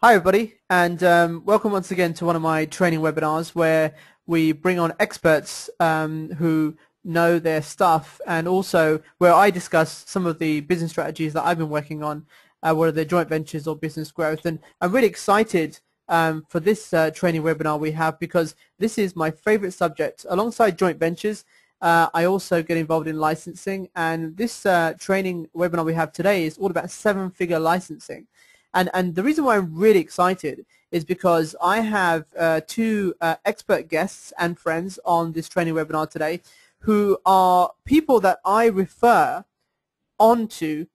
Hi everybody, and welcome once again to one of my training webinars where we bring on experts who know their stuff, and also where I discuss some of the business strategies that I've been working on, whether they're joint ventures or business growth. And I'm really excited for this training webinar we have, because this is my favorite subject. Alongside joint ventures, I also get involved in licensing, and this training webinar we have today is all about seven-figure licensing. And the reason why I'm really excited is because I have two expert guests and friends on this training webinar today who are people that I refer onto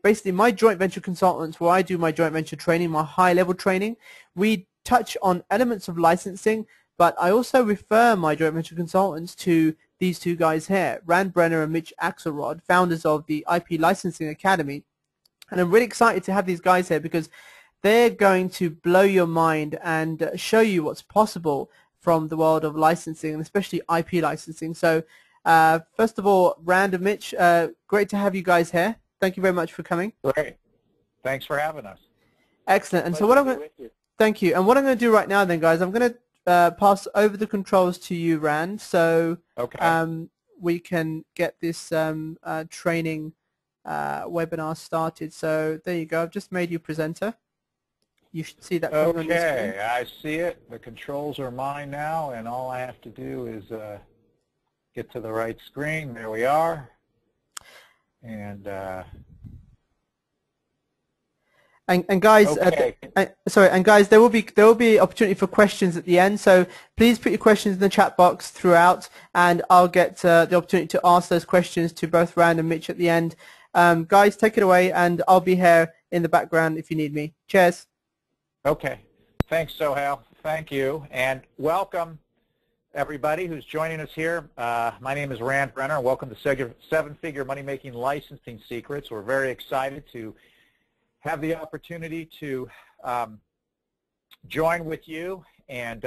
basically my joint venture consultants, where I do my joint venture training, my high-level training. We touch on elements of licensing, but I also refer my joint venture consultants to these two guys here, Rand Brenner and Mitch Axelrod, founders of the IP Licensing Academy. And I'm really excited to have these guys here because they're going to blow your mind and show you what's possible from the world of licensing, and especially IP licensing. So first of all, Rand and Mitch, great to have you guys here. Thank you very much for coming. Great. Thanks for having us. Excellent. And so what I'm going to thank you. And what I'm going to do right now then, guys, I'm going to pass over the controls to you, Rand, so we can get this training webinar started. So there you go. I've just made you presenter. You should see that coming on your screen. Okay, I see it. The controls are mine now, and all I have to do is get to the right screen. There we are. And guys, okay. and guys, there will be opportunity for questions at the end. So please put your questions in the chat box throughout, and I'll get the opportunity to ask those questions to both Rand and Mitch at the end. Guys, take it away, and I'll be here in the background if you need me. Cheers. Okay. Thanks, Sohail. Thank you, and welcome everybody who's joining us here. My name is Rand Brenner, and welcome to Seven-Figure Money-Making Licensing Secrets. We're very excited to have the opportunity to join with you and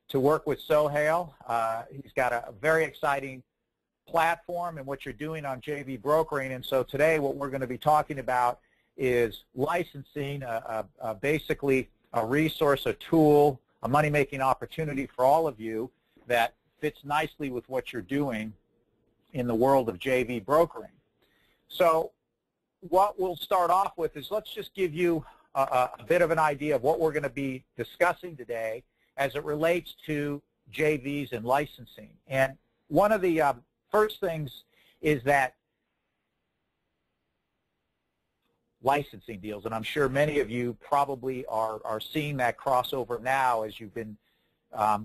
to work with Sohail. He's got a very exciting platform and what you're doing on JV brokering. And so today what we're going to be talking about is licensing, basically a resource, a tool, a money-making opportunity for all of you that fits nicely with what you're doing in the world of JV brokering. So what we'll start off with is, let's just give you a bit of an idea of what we're going to be discussing today as it relates to JVs and licensing. And one of the first things is that licensing deals, and I'm sure many of you probably are seeing that crossover now as you've been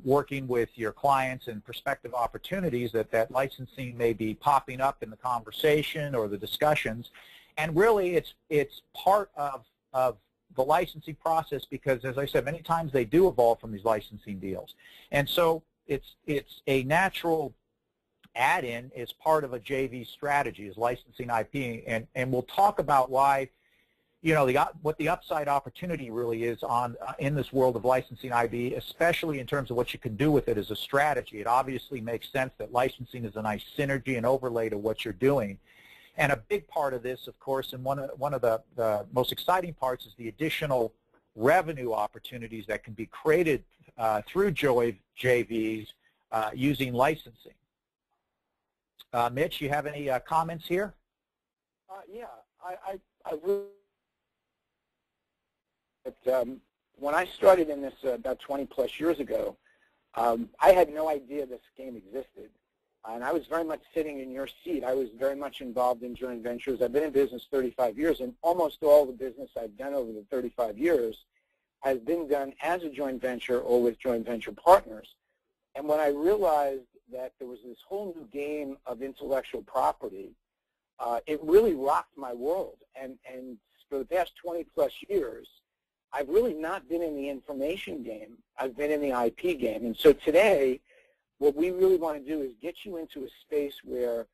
working with your clients and prospective opportunities, that licensing may be popping up in the conversation or the discussions. And really it's part of the licensing process, because, as I said, many times they do evolve from these licensing deals. And so it's a natural add-in as part of a JV strategy, is licensing IP. And we'll talk about why, you know, what the upside opportunity really is in this world of licensing IP, especially in terms of what you can do with it as a strategy. It obviously makes sense that licensing is a nice synergy and overlay to what you're doing. And a big part of this, of course, and one of the most exciting parts, is the additional revenue opportunities that can be created through JVs using licensing. Mitch, you have any comments here? Yeah, I really. But, when I started in this about 20 plus years ago, I had no idea this game existed. And I was very much sitting in your seat. I was very much involved in joint ventures. I've been in business 35 years, and almost all the business I've done over the 35 years has been done as a joint venture or with joint venture partners. And when I realized that there was this whole new game of intellectual property, it really rocked my world. And for the past 20 plus years, I've really not been in the information game. I've been in the IP game. And so today, what we really want to do is get you into a space where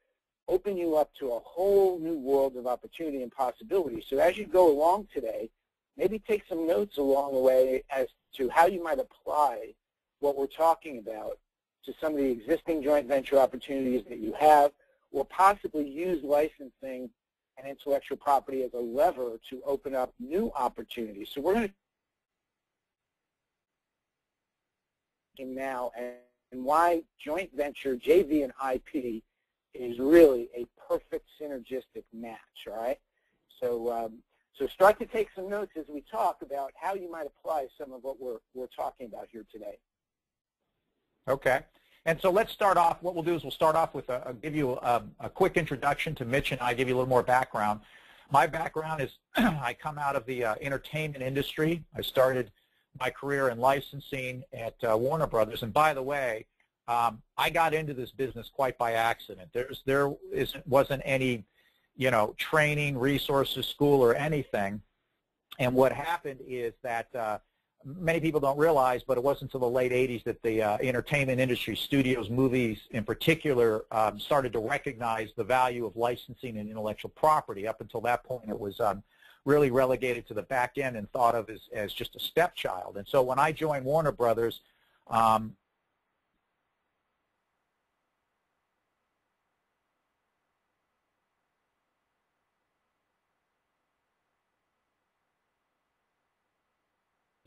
open you up to a whole new world of opportunity and possibility. So as you go along today, maybe take some notes along the way as to how you might apply what we're talking about to some of the existing joint venture opportunities that you have, or possibly use licensing and intellectual property as a lever to open up new opportunities. So we're going to now, and why joint venture, JV, and IP is really a perfect synergistic match, all right? So, so start to take some notes as we talk about how you might apply some of what we're talking about here today. Okay. And so let's start off. What we'll do is we'll start off with give you a quick introduction to Mitch and I, give you a little more background. My background is I come out of the entertainment industry. I started my career in licensing at Warner Brothers. And by the way, I got into this business quite by accident. There wasn't any, training, resources, school, or anything. And what happened is that many people don't realize, but it wasn't until the late 80s that the entertainment industry, studios, movies in particular, started to recognize the value of licensing and intellectual property. Up until that point, it was really relegated to the back end and thought of as just a stepchild. And so when I joined Warner Brothers,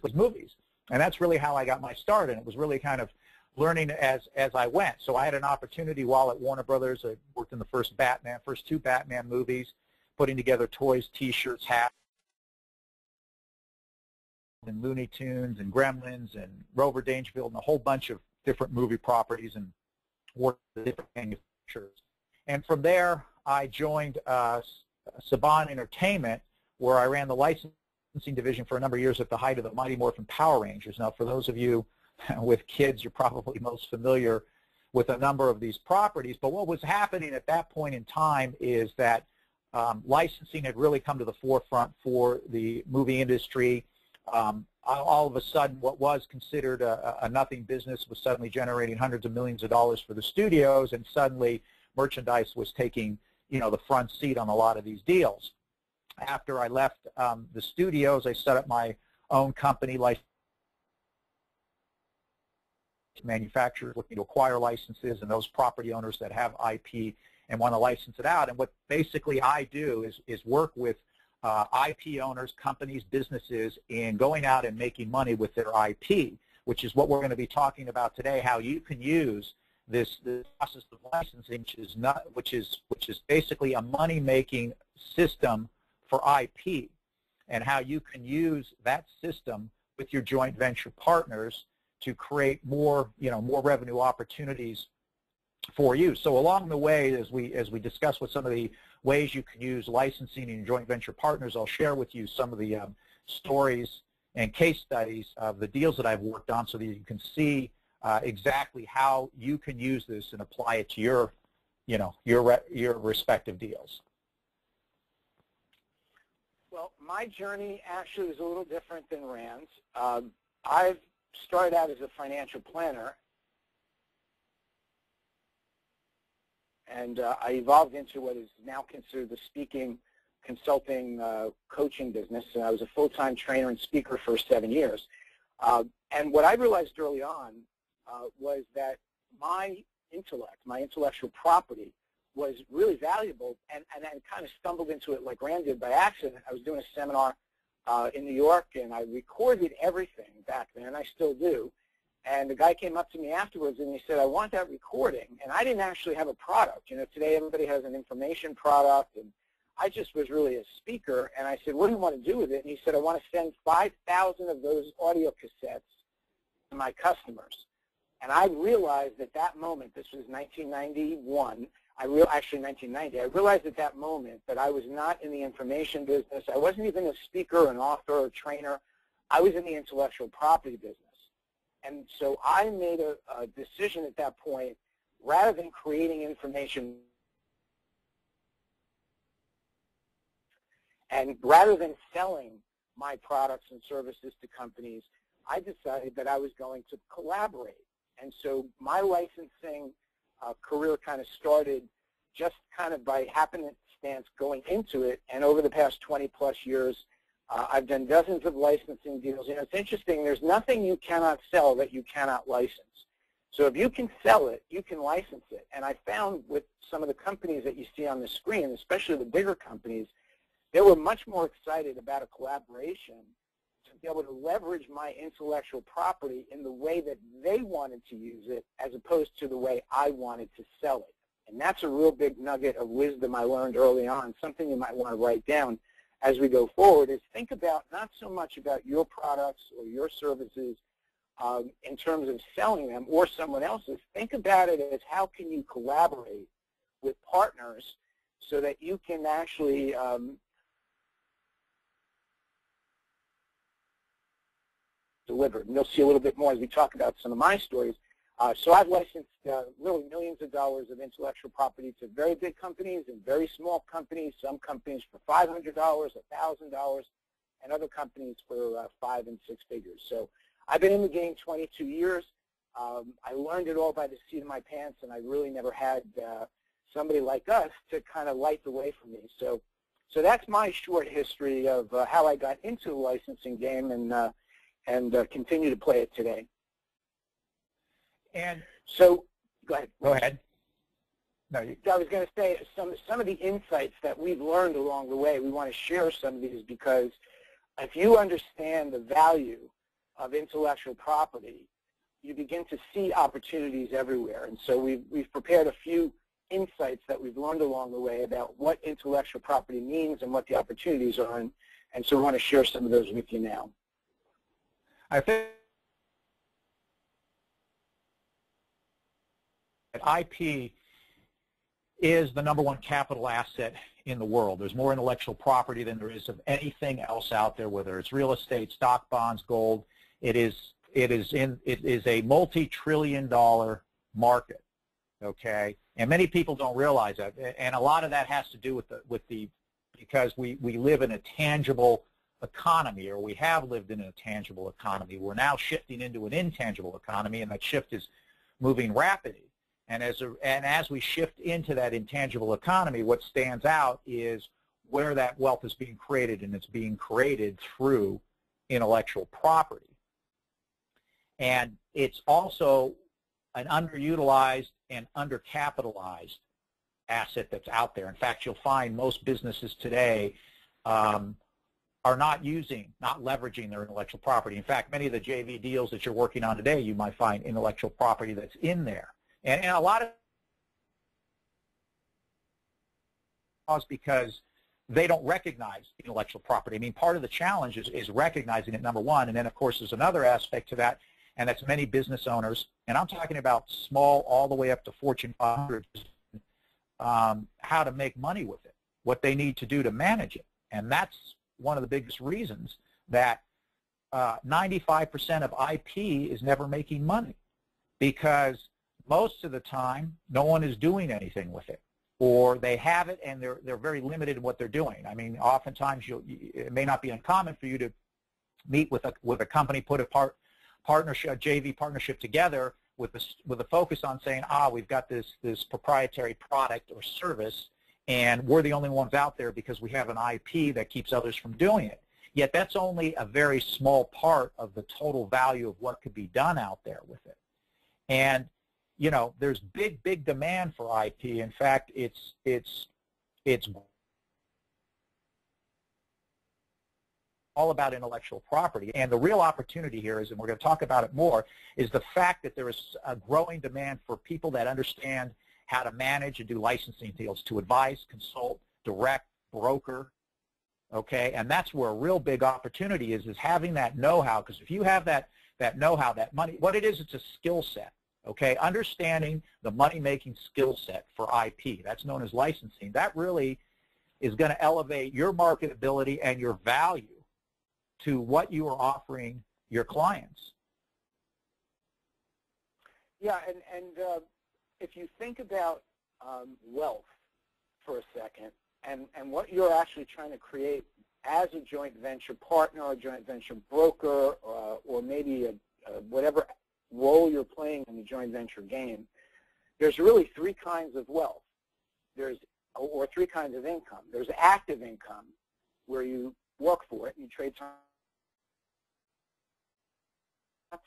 was movies. And that's really how I got my start, and it was really kind of learning as I went. So I had an opportunity while at Warner Brothers. I worked in the first two Batman movies, putting together toys, T-shirts, hats, and Looney Tunes and Gremlins and Rover Dangerfield and a whole bunch of different movie properties, and worked with different manufacturers. And from there, I joined Saban Entertainment, where I ran the licensing division for a number of years at the height of the Mighty Morphin Power Rangers. Now, for those of you with kids, you're probably most familiar with a number of these properties. But what was happening at that point in time is that licensing had really come to the forefront for the movie industry. All of a sudden, what was considered a nothing business was suddenly generating hundreds of millions of dollars for the studios, and suddenly merchandise was taking, the front seat on a lot of these deals. After I left the studios, I set up my own company, like manufacturers looking to acquire licenses and those property owners that have IP and want to license it out. And what basically I do is work with IP owners, companies, businesses in going out and making money with their IP, which is what we're going to be talking about today, how you can use this process of licensing, which is basically a money-making system for IP, and how you can use that system with your joint venture partners to create more revenue opportunities for you. So along the way, as we discuss what some of the ways you can use licensing in joint venture partners, I'll share with you some of the stories and case studies of the deals that I've worked on, so that you can see exactly how you can use this and apply it to your respective deals. Well, my journey actually was a little different than Rand's. I've started out as a financial planner, and I evolved into what is now considered the speaking, consulting, coaching business. And I was a full-time trainer and speaker for 7 years. And what I realized early on was that my intellect, my intellectual property, was really valuable, and I kind of stumbled into it like Rand did by accident. I was doing a seminar in New York, and I recorded everything back then. I still do. And the guy came up to me afterwards, and he said, "I want that recording." And I didn't actually have a product. Today everybody has an information product, and I just was really a speaker. And I said, "What do you want to do with it?" And he said, "I want to send 5,000 of those audio cassettes to my customers." And I realized at that moment, this was 1991, actually 1990, I realized at that moment that I was not in the information business. I wasn't even a speaker, an author, or trainer. I was in the intellectual property business. And so I made a decision at that point, rather than creating information and rather than selling my products and services to companies, I decided that I was going to collaborate. And so my licensing career kind of started just kind of by happenstance going into it, and over the past 20-plus years, I've done dozens of licensing deals. It's interesting, there's nothing you cannot sell that you cannot license. So if you can sell it, you can license it. And I found with some of the companies that you see on the screen, especially the bigger companies, they were much more excited about a collaboration to be able to leverage my intellectual property in the way that they wanted to use it as opposed to the way I wanted to sell it. And that's a real big nugget of wisdom I learned early on, something you might want to write down as we go forward, is think about not so much about your products or your services in terms of selling them or someone else's. Think about it as how can you collaborate with partners so that you can actually deliver. And you'll see a little bit more as we talk about some of my stories. So I've licensed really millions of dollars of intellectual property to very big companies and very small companies, some companies for $500, $1,000, and other companies for 5 and 6 figures. So I've been in the game 22 years. I learned it all by the seat of my pants, and I really never had somebody like us to kind of light the way for me. So that's my short history of how I got into the licensing game and continue to play it today. And so, go ahead. Go ahead. No, I was going to say some of the insights that we've learned along the way. We want to share some of these because if you understand the value of intellectual property, you begin to see opportunities everywhere. And so we've prepared a few insights that we've learned along the way about what intellectual property means and what the opportunities are. And so we want to share some of those with you now. I think IP is the #1 capital asset in the world. There's more intellectual property than there is of anything else out there, whether it's real estate, stock, bonds, gold. It is a multi-trillion-dollar market, okay? And many people don't realize that, and a lot of that has to do because we live in a tangible economy, or we have lived in a tangible economy. We're now shifting into an intangible economy, and that shift is moving rapidly. And as we shift into that intangible economy, what stands out is where that wealth is being created, and it's being created through intellectual property. And it's also an underutilized and undercapitalized asset that's out there. In fact, you'll find most businesses today are not leveraging their intellectual property. In fact, many of the JV deals that you're working on today, you might find intellectual property that's in there. And a lot of because they don't recognize intellectual property. I mean, part of the challenge is recognizing it, #1, and then, of course, there's another aspect to that, and that's many business owners, and I'm talking about small all the way up to Fortune 500, how to make money with it, what they need to do to manage it. And that's one of the biggest reasons that 95% of IP is never making money, because most of the time no one is doing anything with it, or they have it and they're very limited in what they're doing. I mean, oftentimes it may not be uncommon for you to meet with a company, put a JV partnership together with a focus on saying, we've got this proprietary product or service, and we're the only ones out there because we have an IP that keeps others from doing it. Yet that's only a very small part of the total value of what could be done out there with it. And you know, there's big demand for IP. In fact, it's all about intellectual property. And the real opportunity here is, and we're going to talk about it more, is the fact that there is a growing demand for people that understand how to manage and do licensing deals, to advise, consult, direct, broker, okay? And that's where a real big opportunity is having that know-how, because if you have that know-how, that money, what it is, it's a skill set. Okay, understanding the money-making skill set for IP, that's known as licensing, that really is going to elevate your marketability and your value to what you are offering your clients. Yeah, and if you think about wealth for a second, and what you're actually trying to create as a joint venture partner or joint venture broker, or maybe whatever role you're playing in the joint venture game, there's really 3 kinds of wealth. Or 3 kinds of income. There's active income, where you work for it, and you trade time.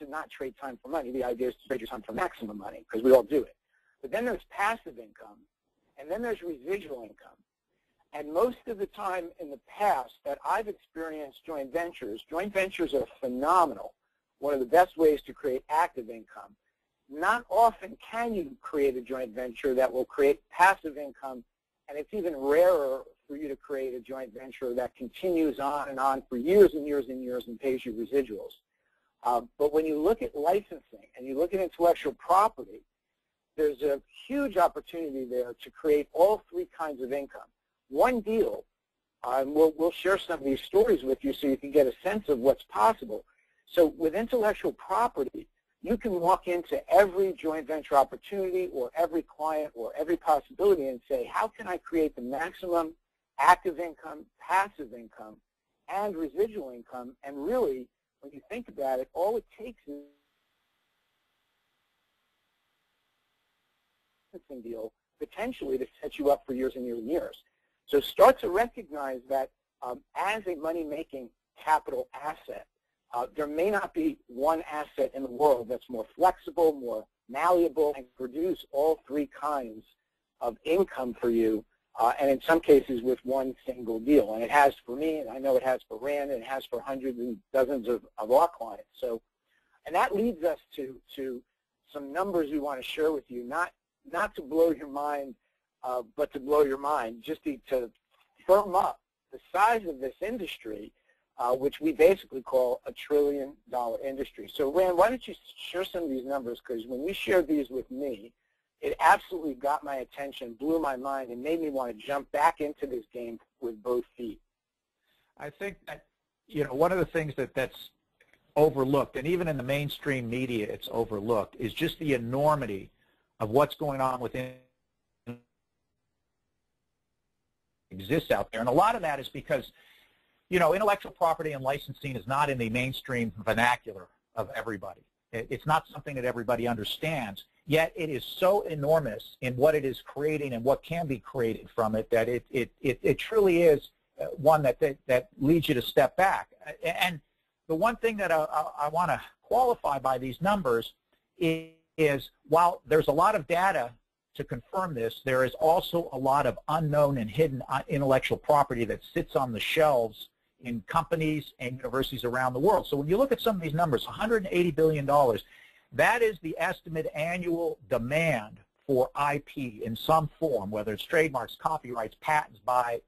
Not trade time for money. The idea is to trade your time for maximum money, because we all do it. But then there's passive income, and then there's residual income. And most of the time in the past that I've experienced joint ventures are phenomenal. One of the best ways to create active income. Not often can you create a joint venture that will create passive income, and it's even rarer for you to create a joint venture that continues on for years and years and years and pays you residuals. But when you look at licensing and you look at intellectual property, there's a huge opportunity there to create all three kinds of income. One deal, we'll share some of these stories with you so you can get a sense of what's possible. So with intellectual property, you can walk into every joint venture opportunity or every client or every possibility and say, how can I create the maximum active income, passive income, and residual income? And really, when you think about it, all it takes is a deal potentially to set you up for years and years and years. So start to recognize that as a money-making capital asset, there may not be one asset in the world that's more flexible, more malleable, and produce all three kinds of income for you, and in some cases with one single deal. And it has for me, and I know it has for Rand, and it has for hundreds and dozens of our clients. So, and that leads us to some numbers we want to share with you, not to blow your mind, but to blow your mind, just to firm up the size of this industry, which we basically call a $1 trillion industry. So Rand, why don't you share some of these numbers, because when you shared these with me, it absolutely got my attention, blew my mind, and made me want to jump back into this game with both feet. I think that, one of the things that's overlooked, and even in the mainstream media it's overlooked, is just the enormity of what's going on within exists out there. And a lot of that is because, intellectual property and licensing is not in the mainstream vernacular of everybody. It's not something that everybody understands, yet it is so enormous in what it is creating and what can be created from it that it truly is one that leads you to step back. And the one thing that I want to qualify by these numbers is while there's a lot of data to confirm this, there is also a lot of unknown and hidden intellectual property that sits on the shelves in companies and universities around the world. So when you look at some of these numbers, $180 billion, that is the estimated annual demand for IP in some form, whether it's trademarks, copyrights, patents, by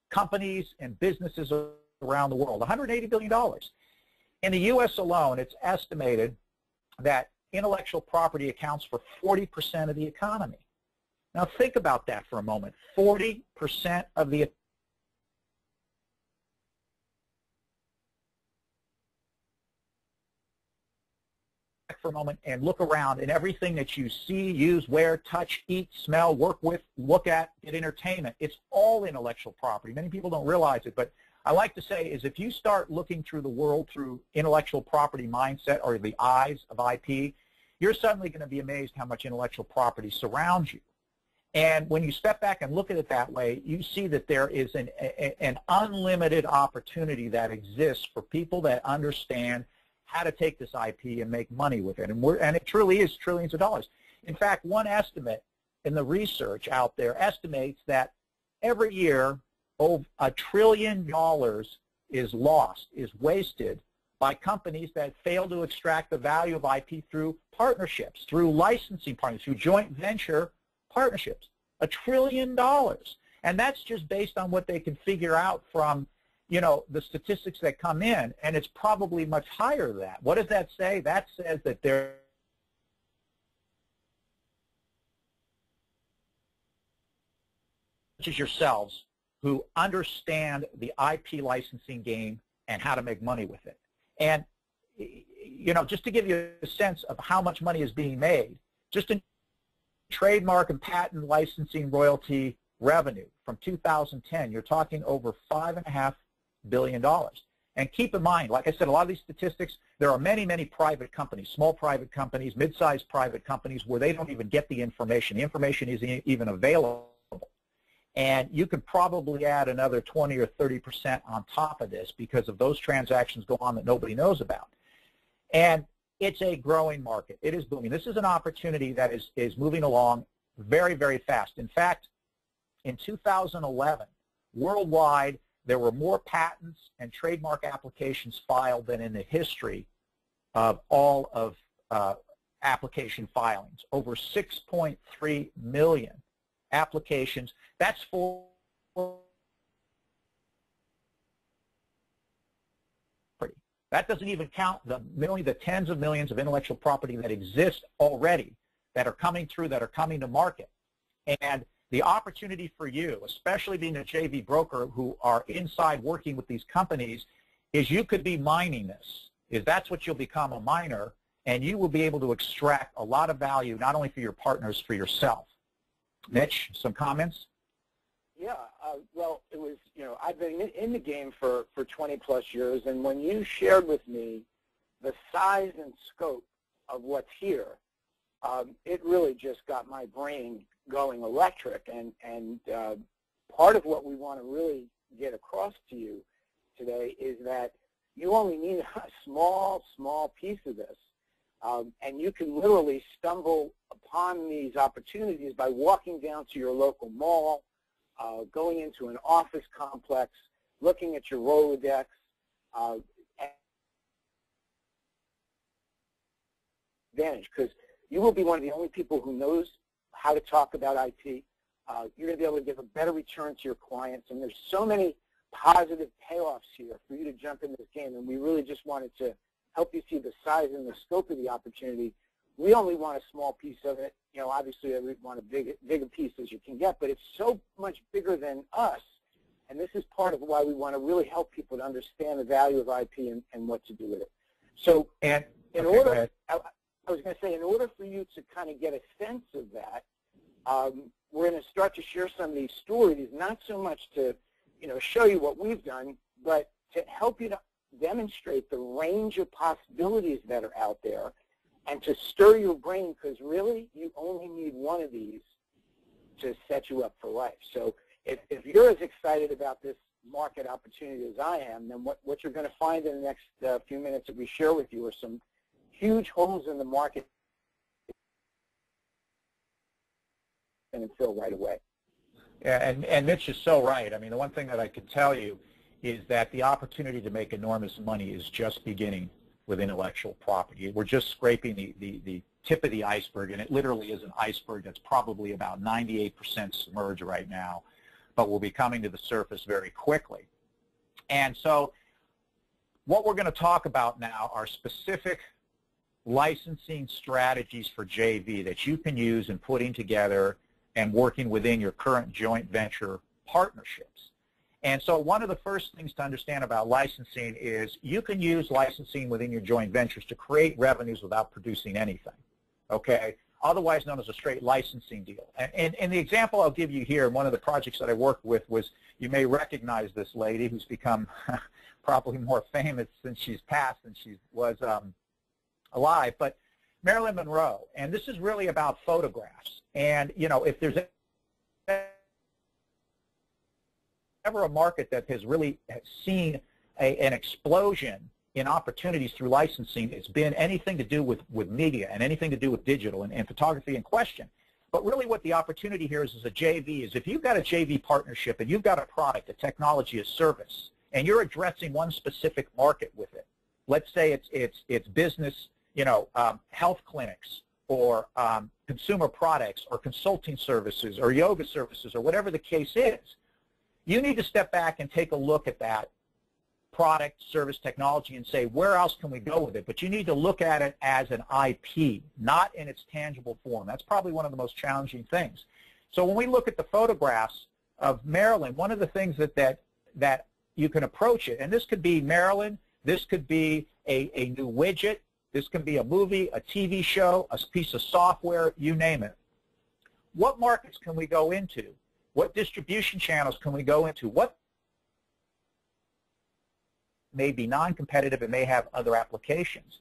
companies and businesses around the world. $180 billion. In the U.S. alone, it's estimated that intellectual property accounts for 40% of the economy. Now think about that for a moment. 40% of the for a moment and look around, and everything that you see, use, wear, touch, eat, smell, work with, look at, get entertainment, it's all intellectual property. Many people don't realize it, but I like to say is if you start looking through the world through intellectual property mindset or the eyes of IP, you're suddenly going to be amazed how much intellectual property surrounds you. And when you step back and look at it that way, you see that there is an unlimited opportunity that exists for people that understand how to take this IP and make money with it. And it truly is trillions of dollars. In fact, one estimate in the research out there estimates that every year over $1 trillion is lost, is wasted by companies that fail to extract the value of IP through partnerships, through licensing partners, through joint venture partnerships. $1 trillion. And that's just based on what they can figure out from the statistics that come in, and it's probably much higher than that. What does that say? That says that there such as yourselves who understand the IP licensing game and how to make money with it. And just to give you a sense of how much money is being made, just in trademark and patent licensing royalty revenue from 2010, you're talking over $5.5 billion. And keep in mind, like I said, a lot of these statistics, there are many, many private companies, small private companies, mid-sized private companies where they don't even get the information. The information isn't even available. And you could probably add another 20 or 30% on top of this because of those transactions go on that nobody knows about. And it's a growing market. It is booming. This is an opportunity that is moving along very, very fast. In fact, in 2011, worldwide, there were more patents and trademark applications filed than in the history of all of application filings. Over 6.3 million applications. That's for that doesn't even count the tens of millions of intellectual property that exist already, that are coming through, that are coming to market. And the opportunity for you, especially being a JV broker who are inside working with these companies, is you could be mining this. That's what you'll become, a miner, and you will be able to extract a lot of value, not only for your partners, for yourself. Mitch, some comments? Yeah, well, it was, I've been in the game for 20 plus years, and when you shared with me the size and scope of what's here, it really just got my brain going electric. And part of what we want to really get across to you today is that you only need a small piece of this. And you can literally stumble upon these opportunities by walking down to your local mall, going into an office complex, looking at your Rolodex, advantage, because you will be one of the only people who knows how to talk about IP. You're going to be able to give a better return to your clients, and there's so many positive payoffs here for you to jump in this game, and we really just wanted to help you see the size and the scope of the opportunity. We only want a small piece of it. Obviously, we want a bigger piece as you can get, but it's so much bigger than us, and this is part of why we want to really help people to understand the value of IP and what to do with it. So, I was going to say, in order for you to kind of get a sense of that, we're going to start to share some of these stories, not so much to, show you what we've done, but to help you to demonstrate the range of possibilities that are out there and to stir your brain, because really you only need one of these to set you up for life. So if you're as excited about this market opportunity as I am, then what you're going to find in the next few minutes that we share with you are some huge holes in the market and fill right away. Yeah, and Mitch is so right. I mean, the one thing that I can tell you is that the opportunity to make enormous money is just beginning with intellectual property. We're just scraping the tip of the iceberg, and it literally is an iceberg that's probably about 98% submerged right now, but will be coming to the surface very quickly. And so what we're going to talk about now are specific licensing strategies for JV that you can use in putting together and working within your current joint venture partnerships. And so one of the first things to understand about licensing is you can use licensing within your joint ventures to create revenues without producing anything, okay? Otherwise known as a straight licensing deal. And the example I'll give you here, one of the projects that I worked with was, you may recognize this lady who's become probably more famous since she's passed than she was alive, but Marilyn Monroe. And this is really about photographs. And, if there's ever a market that has really seen an explosion in opportunities through licensing, it's been anything to do with media and anything to do with digital and photography in question. But really what the opportunity here is a JV, is if you've got a JV partnership and you've got a product, a technology, a service, and you're addressing one specific market with it. Let's say it's business, health clinics, or consumer products, or consulting services, or yoga services, or whatever the case is. You need to step back and take a look at that product, service, technology, and say, where else can we go with it? But you need to look at it as an IP, not in its tangible form. That's probably one of the most challenging things. So when we look at the photographs of Marilyn, one of the things that you can approach it, and this could be Marilyn, this could be a new widget, this can be a movie, a TV show, a piece of software, you name it. What markets can we go into? What distribution channels can we go into? What may be non-competitive and may have other applications?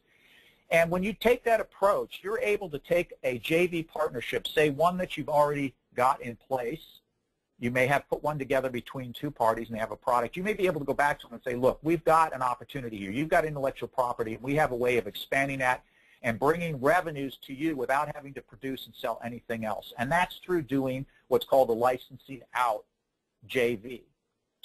And when you take that approach, you're able to take a JV partnership, say one that you've already got in place. You may have put one together between two parties and they have a product. You may be able to go back to them and say, look, we've got an opportunity here. You've got intellectual property, and we have a way of expanding that and bringing revenues to you without having to produce and sell anything else. And that's through doing what's called a licensing out JV.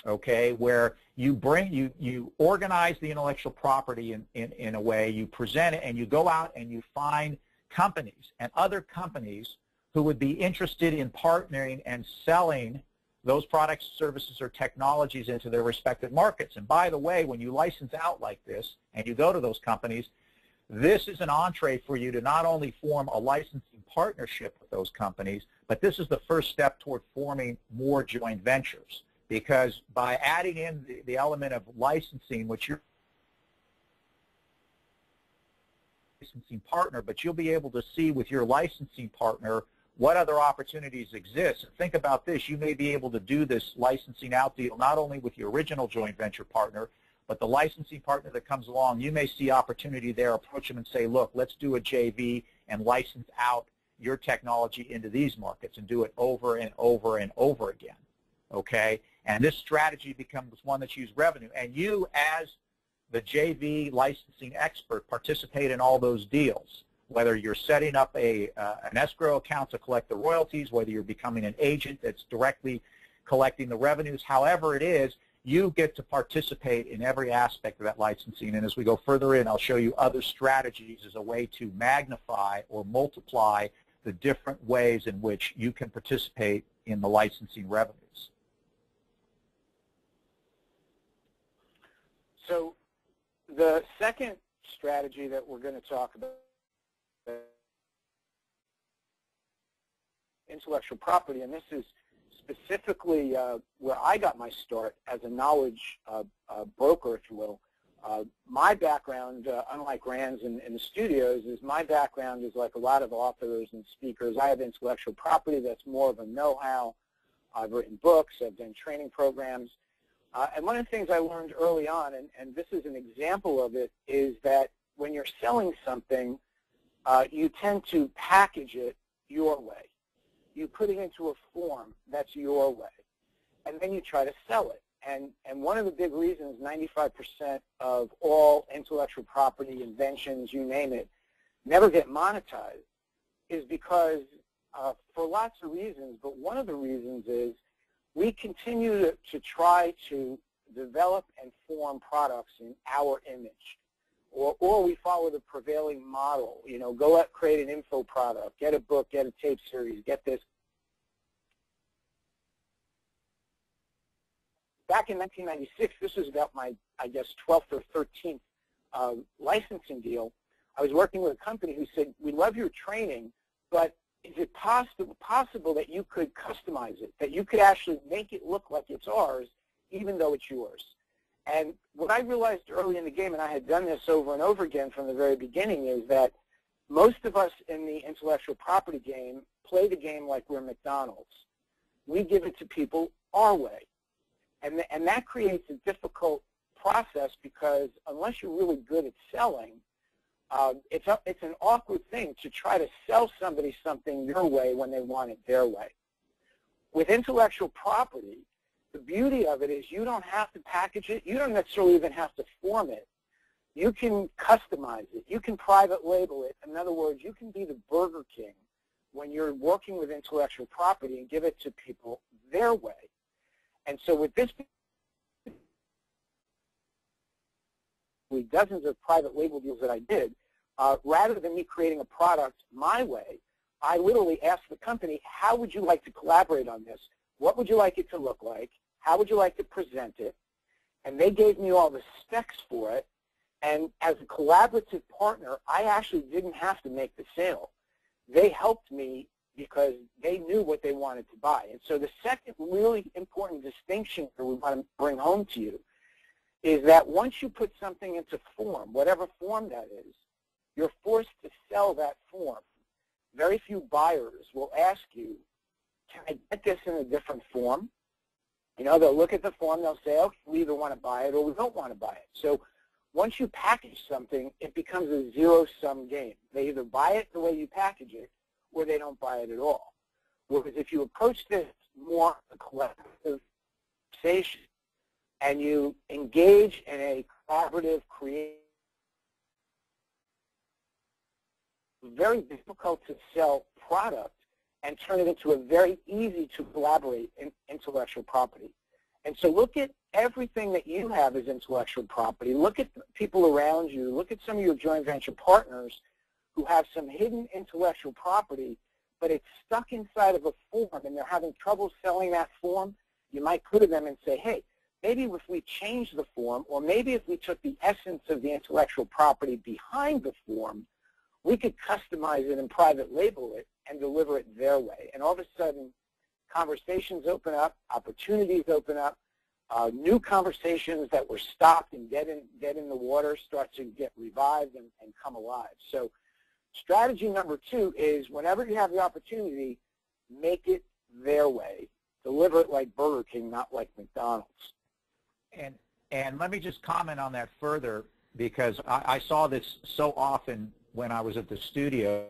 okay, where you organize the intellectual property in a way, you present it, and you go out and you find companies and other companies who would be interested in partnering and selling those products, services, or technologies into their respective markets. And by the way, when you license out like this and you go to those companies, this is an entree for you to not only form a licensing partnership with those companies, but this is the first step toward forming more joint ventures. Because by adding in the element of licensing, which you're licensing partner, but you'll be able to see with your licensing partner what other opportunities exist. Think about this. You may be able to do this licensing out deal not only with your original joint venture partner, but the licensing partner that comes along, you may see opportunity there, approach them and say, look, let's do a JV and license out your technology into these markets and do it over and over and over again, okay? And this strategy becomes one that's used revenue. And you, as the JV licensing expert, participate in all those deals, whether you're setting up an escrow account to collect the royalties, whether you're becoming an agent that's directly collecting the revenues, however it is, you get to participate in every aspect of that licensing. And as we go further in, I'll show you other strategies as a way to magnify or multiply the different ways in which you can participate in the licensing revenues. So the second strategy that we're going to talk about, intellectual property, and this is specifically where I got my start as a knowledge broker, if you will. My background, unlike Rand's in the studios, is my background is like a lot of authors and speakers. I have intellectual property that's more of a know-how. I've written books. I've done training programs. And one of the things I learned early on, and this is an example of it, is that when you're selling something, you tend to package it your way. You put it into a form that's your way, and then you try to sell it. And one of the big reasons 95% of all intellectual property, inventions, you name it, never get monetized is because, for lots of reasons, but one of the reasons is we continue to try to develop and form products in our image. Or we follow the prevailing model, you know, go out, create an info product, get a book, get a tape series, get this. Back in 1996, this was about my, I guess, 12th or 13th licensing deal. I was working with a company who said, we love your training, but is it possible that you could customize it, that you could actually make it look like it's ours, even though it's yours? And what I realized early in the game, and I had done this over and over again from the very beginning, is that most of us in the intellectual property game play the game like we're McDonald's. We give it to people our way. And that creates a difficult process because unless you're really good at selling, it's an awkward thing to try to sell somebody something your way when they want it their way. With intellectual property, the beauty of it is you don't have to package it. You don't necessarily even have to form it. You can customize it. You can private label it. In other words, you can be the Burger King when you're working with intellectual property and give it to people their way. And so with this, with dozens of private label deals that I did, rather than me creating a product my way, I literally asked the company, how would you like to collaborate on this? What would you like it to look like? How would you like to present it? And they gave me all the specs for it. And as a collaborative partner, I actually didn't have to make the sale. They helped me because they knew what they wanted to buy. And so the second really important distinction that we want to bring home to you is that once you put something into form, whatever form that is, you're forced to sell that form. Very few buyers will ask you, can I get this in a different form? You know, they'll look at the form, they'll say, okay, we either want to buy it or we don't want to buy it. So once you package something, it becomes a zero-sum game. They either buy it the way you package it or they don't buy it at all. Whereas if you approach this more a collective conversation and you engage in a collaborative, creative, very difficult to sell product and turn it into a very easy to collaborate in intellectual property. And so look at everything that you have as intellectual property. Look at the people around you. Look at some of your joint venture partners who have some hidden intellectual property, but it's stuck inside of a form and they're having trouble selling that form. You might go to them and say, hey, maybe if we change the form, or maybe if we took the essence of the intellectual property behind the form, we could customize it and private label it and deliver it their way. And all of a sudden, conversations open up, opportunities open up, new conversations that were stopped and dead in the water start to get revived and come alive. So strategy number 2 is whenever you have the opportunity, make it their way. Deliver it like Burger King, not like McDonald's. And let me just comment on that further, because I saw this so often when I was at the studio.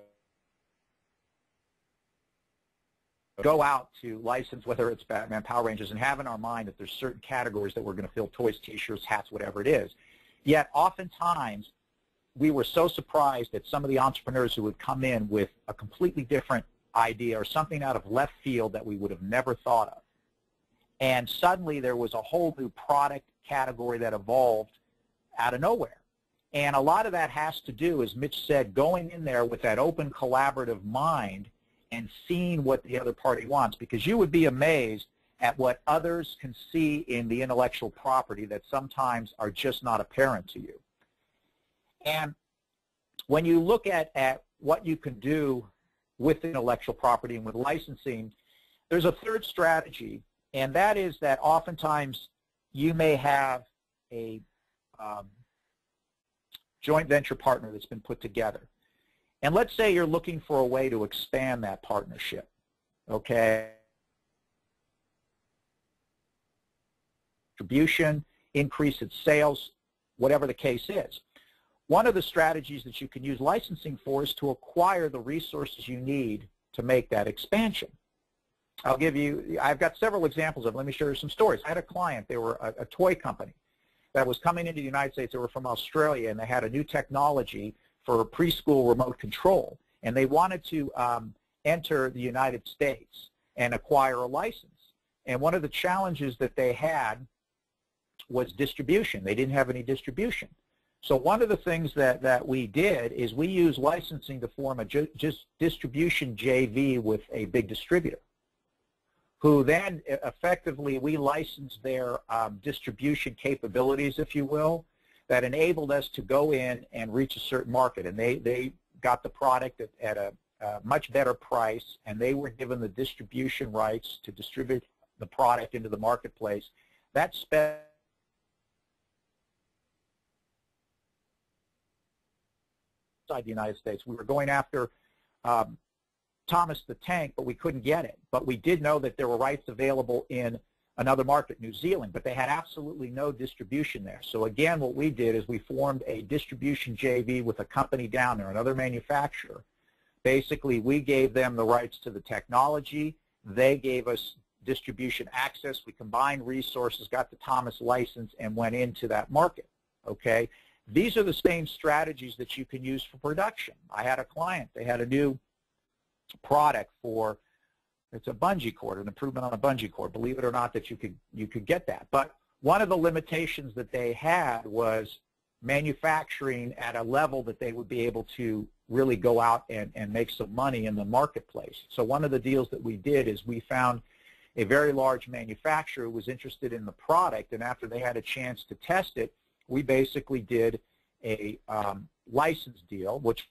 Go out to license, whether it's Batman, Power Rangers, and have in our mind that there's certain categories that we're going to fill: toys, T-shirts, hats, whatever it is. Yet oftentimes we were so surprised at some of the entrepreneurs who would come in with a completely different idea or something out of left field that we would have never thought of. And suddenly there was a whole new product category that evolved out of nowhere. And a lot of that has to do, as Mitch said, going in there with that open collaborative mind and seeing what the other party wants, because you would be amazed at what others can see in the intellectual property that sometimes are just not apparent to you. And when you look at what you can do with intellectual property and with licensing, there's a third strategy, and that is that oftentimes you may have a joint venture partner that's been put together. And let's say you're looking for a way to expand that partnership, okay? Distribution, increase its sales, whatever the case is. One of the strategies that you can use licensing for is to acquire the resources you need to make that expansion. I've got several examples of, let me share you some stories. I had a client, they were a toy company that was coming into the United States. They were from Australia, and they had a new technology for preschool remote control, and they wanted to enter the United States and acquire a license. And one of the challenges that they had was distribution. They didn't have any distribution. So one of the things that we did is we used licensing to form a just distribution JV with a big distributor, who then effectively we licensed their distribution capabilities, if you will, that enabled us to go in and reach a certain market. And they got the product at a much better price, and they were given the distribution rights to distribute the product into the marketplace. That spent outside the United States. We were going after Thomas the Tank, but we couldn't get it. But we did know that there were rights available in another market, New Zealand, but they had absolutely no distribution there. So again, what we did is we formed a distribution JV with a company down there, another manufacturer. Basically, we gave them the rights to the technology. They gave us distribution access. We combined resources, got the Thomas license, and went into that market, okay? These are the same strategies that you can use for production. I had a client, they had a new product for, it's a bungee cord, an improvement on a bungee cord. Believe it or not that you could get that. But one of the limitations that they had was manufacturing at a level that they would be able to really go out and make some money in the marketplace. So one of the deals that we did is we found a very large manufacturer who was interested in the product, and after they had a chance to test it, we basically did a license deal, which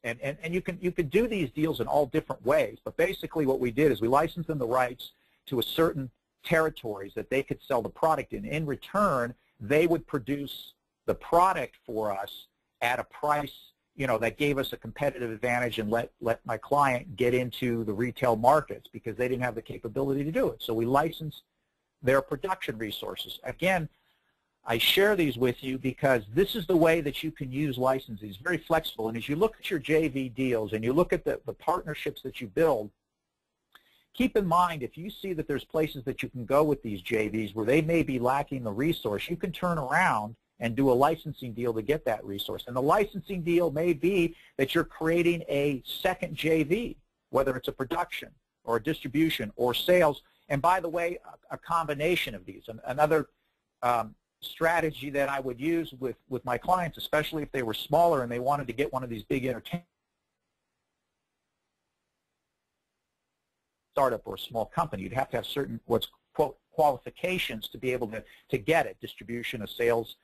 and you can do these deals in all different ways, but basically what we did is we licensed them the rights to a certain territories that they could sell the product in. In return, they would produce the product for us at a price, you know, that gave us a competitive advantage and let my client get into the retail markets because they didn't have the capability to do it. So we licensed their production resources. Again, I share these with you because this is the way that you can use licensing. It's very flexible. And as you look at your JV deals and you look at the partnerships that you build, keep in mind if you see that there's places that you can go with these JVs where they may be lacking the resource, you can turn around and do a licensing deal to get that resource. And the licensing deal may be that you're creating a second JV, whether it's a production or a distribution or sales. And by the way, a combination of these. Another strategy that I would use with my clients, especially if they were smaller and they wanted to get one of these big entertainment startup or a small company, you'd have to have certain what's quote qualifications to be able to get it, distribution, a sales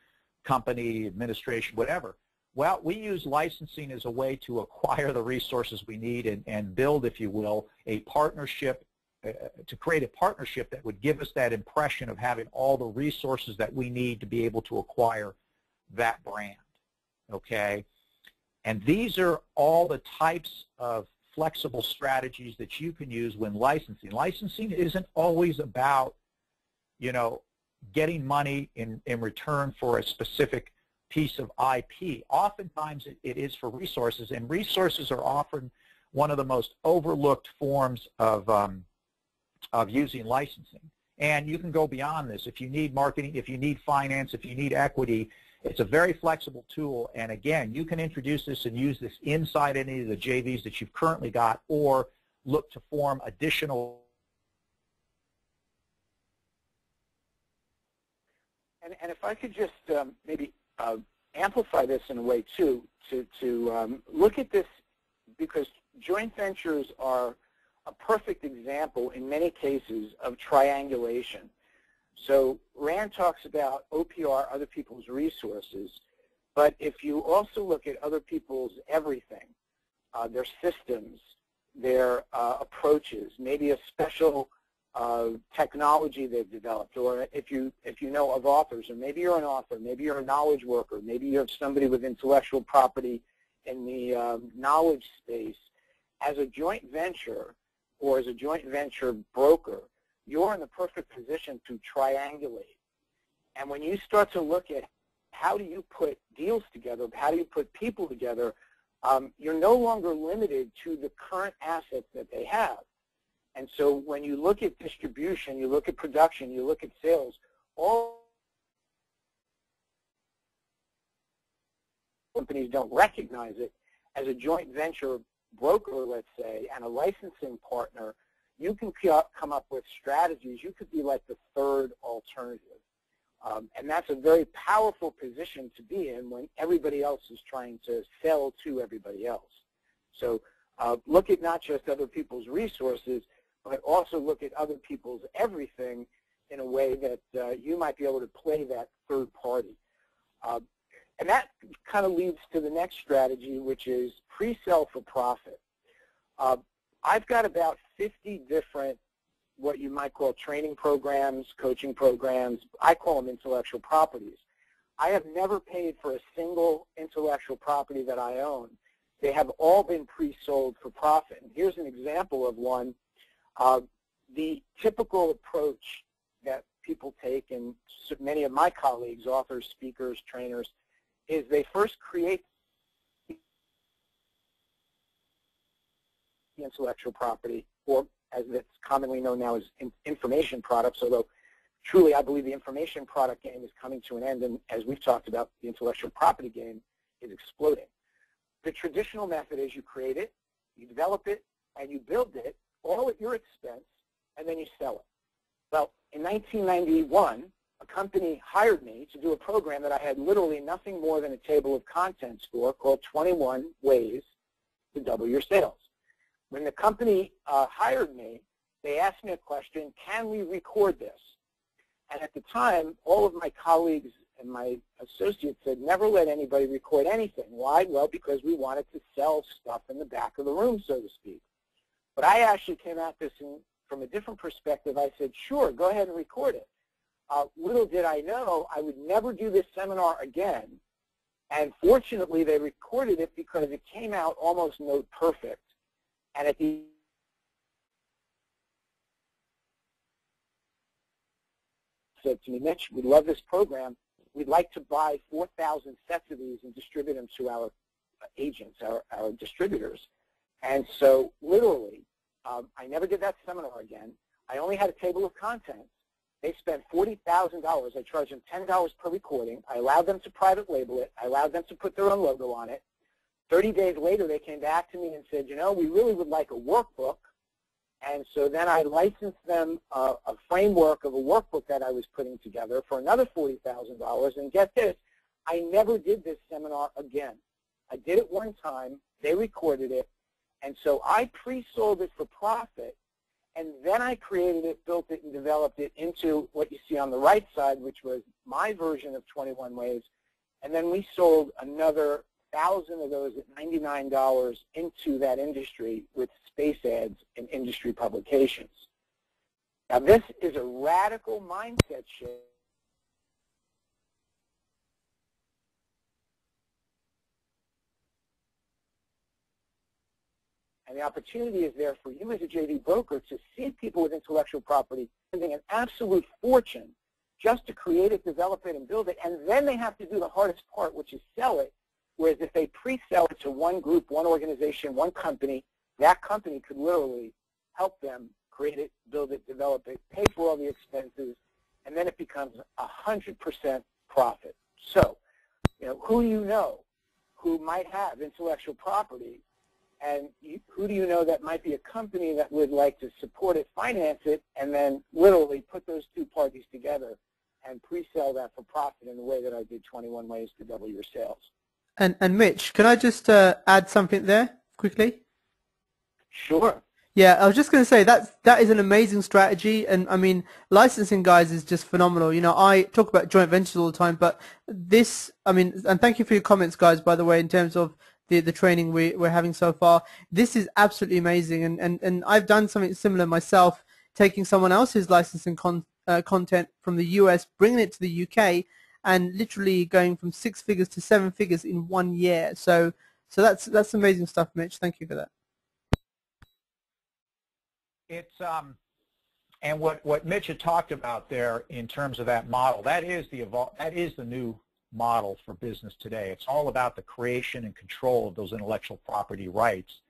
company, administration, whatever. Well, we use licensing as a way to acquire the resources we need and build, if you will, a partnership, to create a partnership that would give us that impression of having all the resources that we need to be able to acquire that brand, okay? And these are all the types of flexible strategies that you can use when licensing. Licensing isn't always about, you know, getting money in return for a specific piece of IP. Oftentimes it is for resources, and resources are often one of the most overlooked forms of using licensing. And you can go beyond this. If you need marketing, if you need finance, if you need equity, it's a very flexible tool. And again, you can introduce this and use this inside any of the JVs that you've currently got, or look to form additional. And if I could just maybe amplify this in a way too, to look at this, because joint ventures are a perfect example in many cases of triangulation. So Rand talks about OPR, other people's resources, but if you also look at other people's everything, their systems, their approaches, maybe a special technology they've developed, or if you know of authors, or maybe you're an author, maybe you're a knowledge worker, maybe you're somebody with intellectual property in the knowledge space, as a joint venture or as a joint venture broker, you're in the perfect position to triangulate. And when you start to look at how do you put deals together, how do you put people together, you're no longer limited to the current assets that they have. And so when you look at distribution, you look at production, you look at sales, all companies don't recognize it. As a joint venture broker, let's say, and a licensing partner, you can come up with strategies. You could be like the third alternative. And that's a very powerful position to be in when everybody else is trying to sell to everybody else. So look at not just other people's resources, but also look at other people's everything in a way that you might be able to play that third party. And that kind of leads to the next strategy, which is pre-sell for profit. I've got about 50 different what you might call training programs, coaching programs. I call them intellectual properties. I have never paid for a single intellectual property that I own. They have all been pre-sold for profit. And here's an example of one. The typical approach that people take, and many of my colleagues, authors, speakers, trainers, is they first create the intellectual property, or as it's commonly known now as information products, although truly I believe the information product game is coming to an end, and as we've talked about, the intellectual property game is exploding. The traditional method is you create it, you develop it, and you build it, all at your expense, and then you sell it. Well, in 1991, a company hired me to do a program that I had literally nothing more than a table of contents for, called 21 Ways to Double Your Sales. When the company hired me, they asked me a question: can we record this? And at the time, all of my colleagues and my associates said, never let anybody record anything. Why? Well, because we wanted to sell stuff in the back of the room, so to speak. But I actually came at this from a different perspective. I said, sure, go ahead and record it. Little did I know I would never do this seminar again. And fortunately, they recorded it because it came out almost note perfect. And at the said to me, Mitch, we love this program. We'd like to buy 4,000 sets of these and distribute them to our agents, our distributors. And so literally, I never did that seminar again. I only had a table of contents. They spent $40,000. I charged them $10 per recording. I allowed them to private label it. I allowed them to put their own logo on it. 30 days later, they came back to me and said, you know, we really would like a workbook. And so then I licensed them a framework of a workbook that I was putting together for another $40,000. And get this, I never did this seminar again. I did it one time. They recorded it. And so I pre-sold it for profit. And then I created it, built it, and developed it into what you see on the right side, which was my version of 21 Ways. And then we sold another 1,000 of those at $99 into that industry with space ads in industry publications. Now, this is a radical mindset shift. And the opportunity is there for you as a JV broker to see people with intellectual property spending an absolute fortune just to create it, develop it, and build it. And then they have to do the hardest part, which is sell it. Whereas if they pre-sell it to one group, one organization, one company, that company could literally help them create it, build it, develop it, pay for all the expenses, and then it becomes 100% profit. So, you know, who do you know who might have intellectual property, and who do you know that might be a company that would like to support it, finance it, and then literally put those two parties together and pre-sell that for profit in the way that I did 21 Ways to Double Your Sales. And Mitch, can I just add something there quickly? Sure. Yeah, I was just going to say that is an amazing strategy, and I mean, licensing, guys, is just phenomenal. You know, I talk about joint ventures all the time, but this, I mean, and thank you for your comments, guys, by the way, in terms of the training we're having so far. This is absolutely amazing, and I've done something similar myself, taking someone else's licensing content from the US, bringing it to the UK, and literally going from 6 figures to 7 figures in 1 year. So that's amazing stuff, Mitch. Thank you for that. It's and what Mitch had talked about there in terms of that model, that is the new model for business today. It's all about the creation and control of those intellectual property rights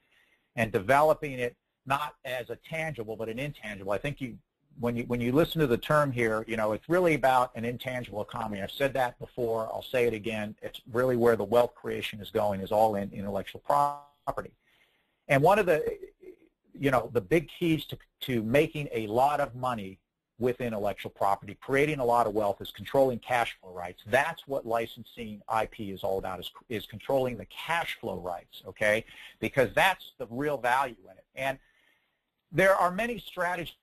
and developing it not as a tangible but an intangible. I think when you listen to the term here, you know, it's really about an intangible economy. I've said that before. I'll say it again. It's really where the wealth creation is going, is all in intellectual property. And one of the, you know, the big keys to making a lot of money with intellectual property, creating a lot of wealth, is controlling cash flow rights. That's what licensing IP is all about, is controlling the cash flow rights, okay? Because that's the real value in it. And there are many strategies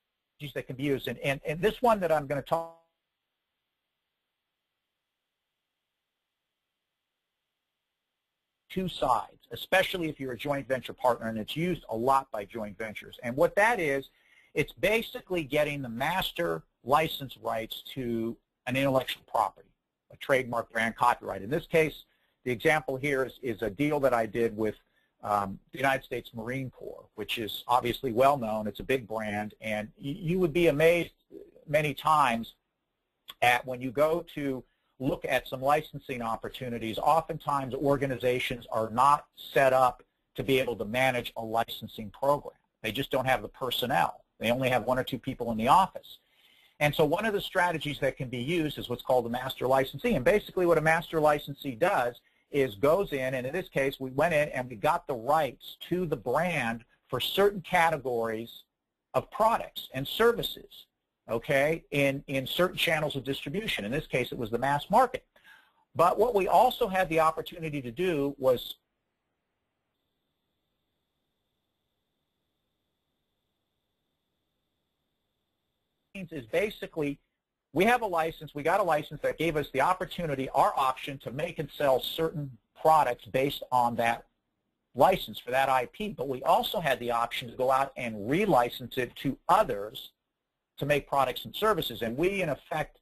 that can be used, and this one that I'm going to talk two sides, especially if you're a joint venture partner, and it's used a lot by joint ventures. And what that is, it's basically getting the master license rights to an intellectual property, a trademark, brand, copyright. In this case, the example here is a deal that I did with the United States Marine Corps, which is obviously well known. It's a big brand, and you would be amazed many times at when you go to look at some licensing opportunities. Oftentimes organizations are not set up to be able to manage a licensing program. They just don't have the personnel. They only have 1 or 2 people in the office. And so one of the strategies that can be used is what's called a master licensee. And basically what a master licensee does is goes in, and in this case we went in and we got the rights to the brand for certain categories of products and services, okay, in certain channels of distribution. In this case it was the mass market. But what we also had the opportunity to do was is basically we have a license, we got a license that gave us the opportunity, our option, to make and sell certain products based on that license for that IP. But we also had the option to go out and relicense it to others to make products and services. And we, in effect,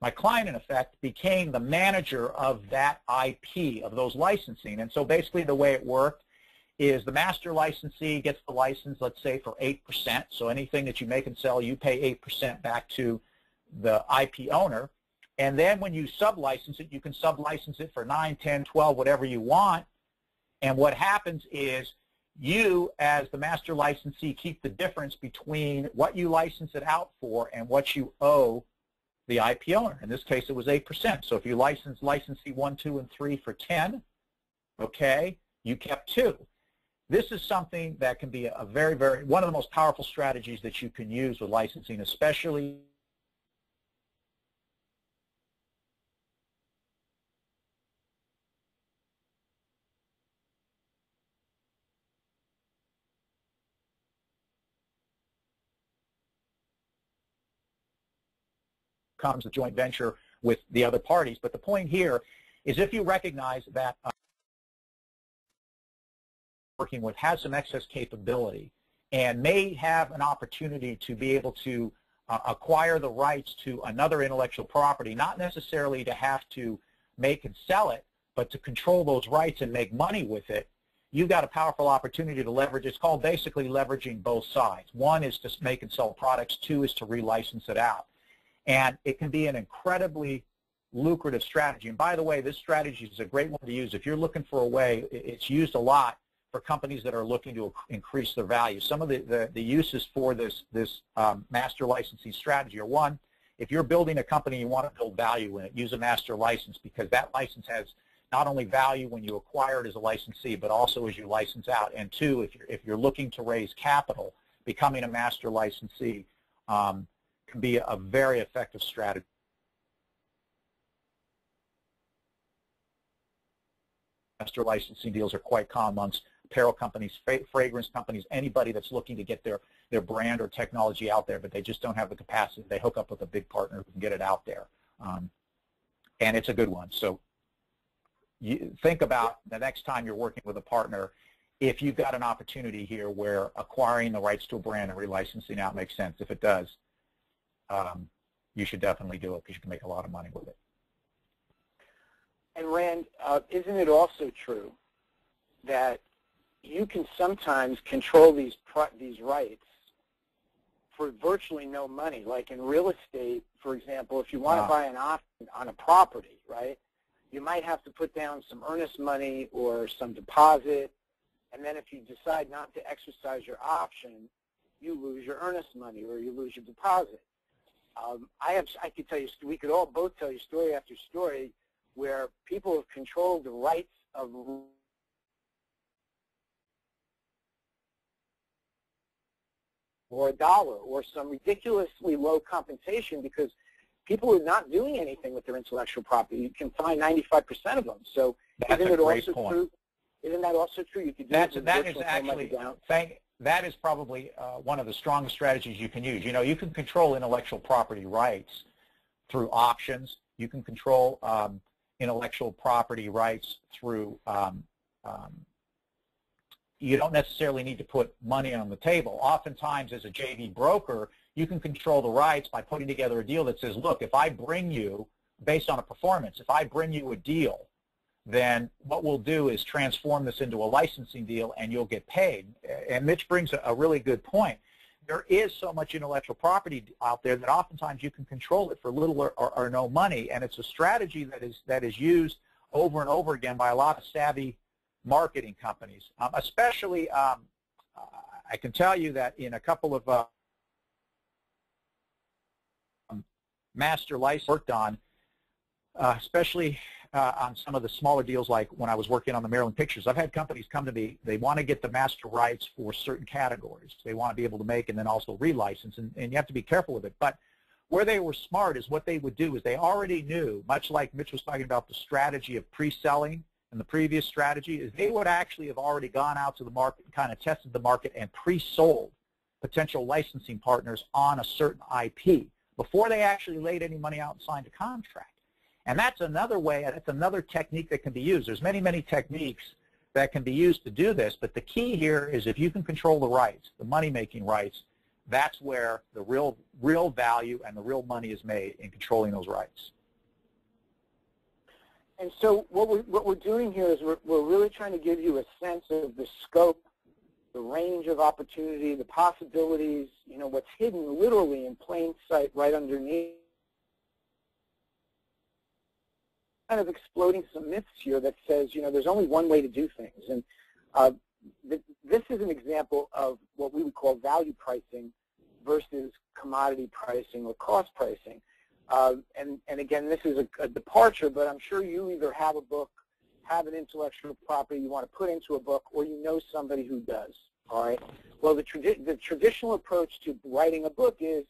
my client, in effect, became the manager of that IP, of those licensing. And so basically the way it worked is the master licensee gets the license, let's say, for 8%. So anything that you make and sell, you pay 8% back to the IP owner. And then when you sublicense it, you can sublicense it for 9, 10, 12, whatever you want. And what happens is you, as the master licensee, keep the difference between what you license it out for and what you owe the IP owner. In this case, it was 8%. So if you license licensee 1, 2, and 3 for 10, okay, you kept 2. This is something that can be a very, one of the most powerful strategies that you can use with licensing, especially comes a joint venture with the other parties. But the point here is if you recognize that working with has some excess capability and may have an opportunity to be able to acquire the rights to another intellectual property, not necessarily to have to make and sell it, but to control those rights and make money with it, you've got a powerful opportunity to leverage. It's called basically leveraging both sides. 1 is to make and sell products. 2 is to relicense it out. And it can be an incredibly lucrative strategy. And by the way, this strategy is a great one to use. If you're looking for a way, it's used a lot for companies that are looking to increase their value. Some of the uses for this master licensing strategy are: 1, if you're building a company, you want to build value in it, use a master license, because that license has not only value when you acquire it as a licensee, but also as you license out. And 2, if you're looking to raise capital, becoming a master licensee can be a very effective strategy. Master licensing deals are quite common amongst apparel companies, fragrance companies, anybody that's looking to get their brand or technology out there, but they just don't have the capacity. They hook up with a big partner who can get it out there. And it's a good one. So you think about the next time you're working with a partner, if you've got an opportunity here where acquiring the rights to a brand and relicensing out makes sense. If it does, you should definitely do it because you can make a lot of money with it. And Rand, isn't it also true that you can sometimes control these rights for virtually no money? Like in real estate, for example, if you want to buy an option on a property, right, you might have to put down some earnest money or some deposit, and then if you decide not to exercise your option, you lose your earnest money or you lose your deposit. I could tell you, we could all both tell you story after story where people have controlled the rights of or $1 or some ridiculously low compensation because people are not doing anything with their intellectual property. You can find 95% of them. So that's isn't a it great also point. true? Isn't that also true? You could do that is actually that is probably one of the strongest strategies you can use. You know, you can control intellectual property rights through auctions. You can control intellectual property rights through you don't necessarily need to put money on the table. Oftentimes, as a JV broker, you can control the rights by putting together a deal that says, look, if I bring you, based on a performance, if I bring you a deal, then what we'll do is transform this into a licensing deal and you'll get paid. And Mitch brings a really good point. There is so much intellectual property out there that oftentimes you can control it for little or no money, and it's a strategy that is used over and over again by a lot of savvy marketing companies. Especially, I can tell you that in a couple of master license worked on, especially on some of the smaller deals, like when I was working on the Maryland Pictures, I've had companies come to me, they want to get the master rights for certain categories. They want to be able to make and then also relicense, and you have to be careful with it. But where they were smart is what they would do is they already knew, much like Mitch was talking about the strategy of pre-selling and the previous strategy, is they would actually have already gone out to the market, kind of tested the market and pre-sold potential licensing partners on a certain IP before they actually laid any money out and signed a contract. And that's another way, that's another technique that can be used. There's many, many techniques that can be used to do this, but the key here is if you can control the rights, the money-making rights, that's where the real value and the real money is made in controlling those rights. And so what we're doing here is we're really trying to give you a sense of the scope, the range of opportunity, the possibilities, you know, what's hidden literally in plain sight right underneath. Kind of exploding some myths here that says, you know, there's only one way to do things. And this is an example of what we would call value pricing versus commodity pricing or cost pricing. And again, this is a departure, but I'm sure you either have a book, have an intellectual property you want to put into a book, or you know somebody who does. All right. Well, the traditional approach to writing a book is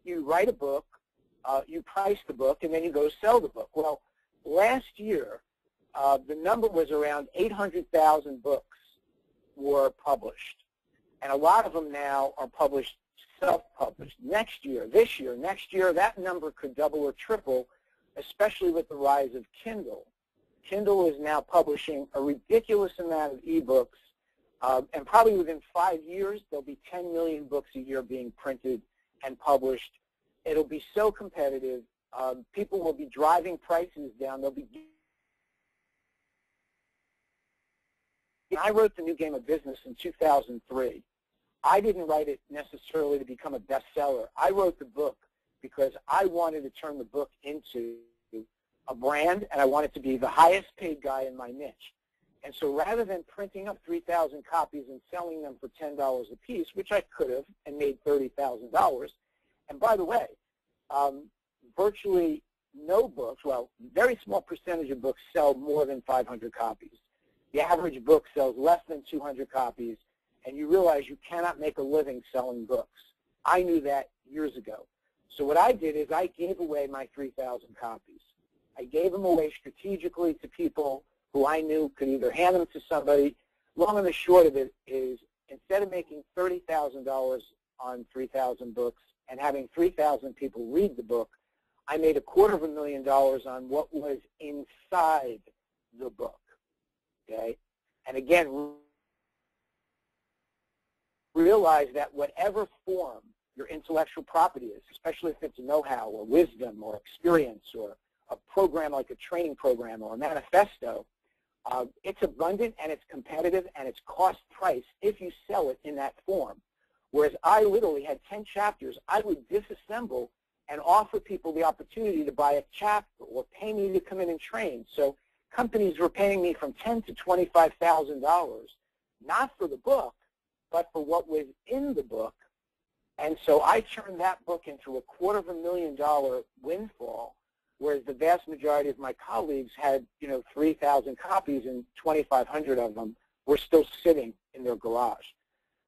you write a book, you price the book, and then you go sell the book. Well, last year, the number was around 800,000 books were published, and a lot of them now are published, self-published. Next year, this year, next year, that number could double or triple, especially with the rise of Kindle. Kindle is now publishing a ridiculous amount of ebooks, and probably within 5 years, there'll be 10 million books a year being printed and published. It'll be so competitive. People will be driving prices down. They'll be. I wrote The New Game of Business in 2003. I didn't write it necessarily to become a bestseller. I wrote the book because I wanted to turn the book into a brand, and I wanted to be the highest paid guy in my niche. And so rather than printing up 3,000 copies and selling them for $10 a piece, which I could have and made $30,000, and by the way, virtually no books, well, very small percentage of books sell more than 500 copies. The average book sells less than 200 copies, and you realize you cannot make a living selling books. I knew that years ago. So what I did is I gave away my 3,000 copies. I gave them away strategically to people who I knew could either hand them to somebody. Long and the short of it is, instead of making $30,000 on 3,000 books and having 3,000 people read the book, I made $250,000 on what was inside the book. Okay? And again, realize that whatever form your intellectual property is, especially if it's know-how or wisdom or experience or a program like a training program or a manifesto, it's abundant and it's competitive and it's cost price if you sell it in that form. Whereas I literally had 10 chapters, I would disassemble and offer people the opportunity to buy a chapter or pay me to come in and train. So companies were paying me from $10,000 to $25,000, not for the book, but for what was in the book. And so I turned that book into a $250,000 windfall, whereas the vast majority of my colleagues had, 3,000 copies and 2,500 of them were still sitting in their garage.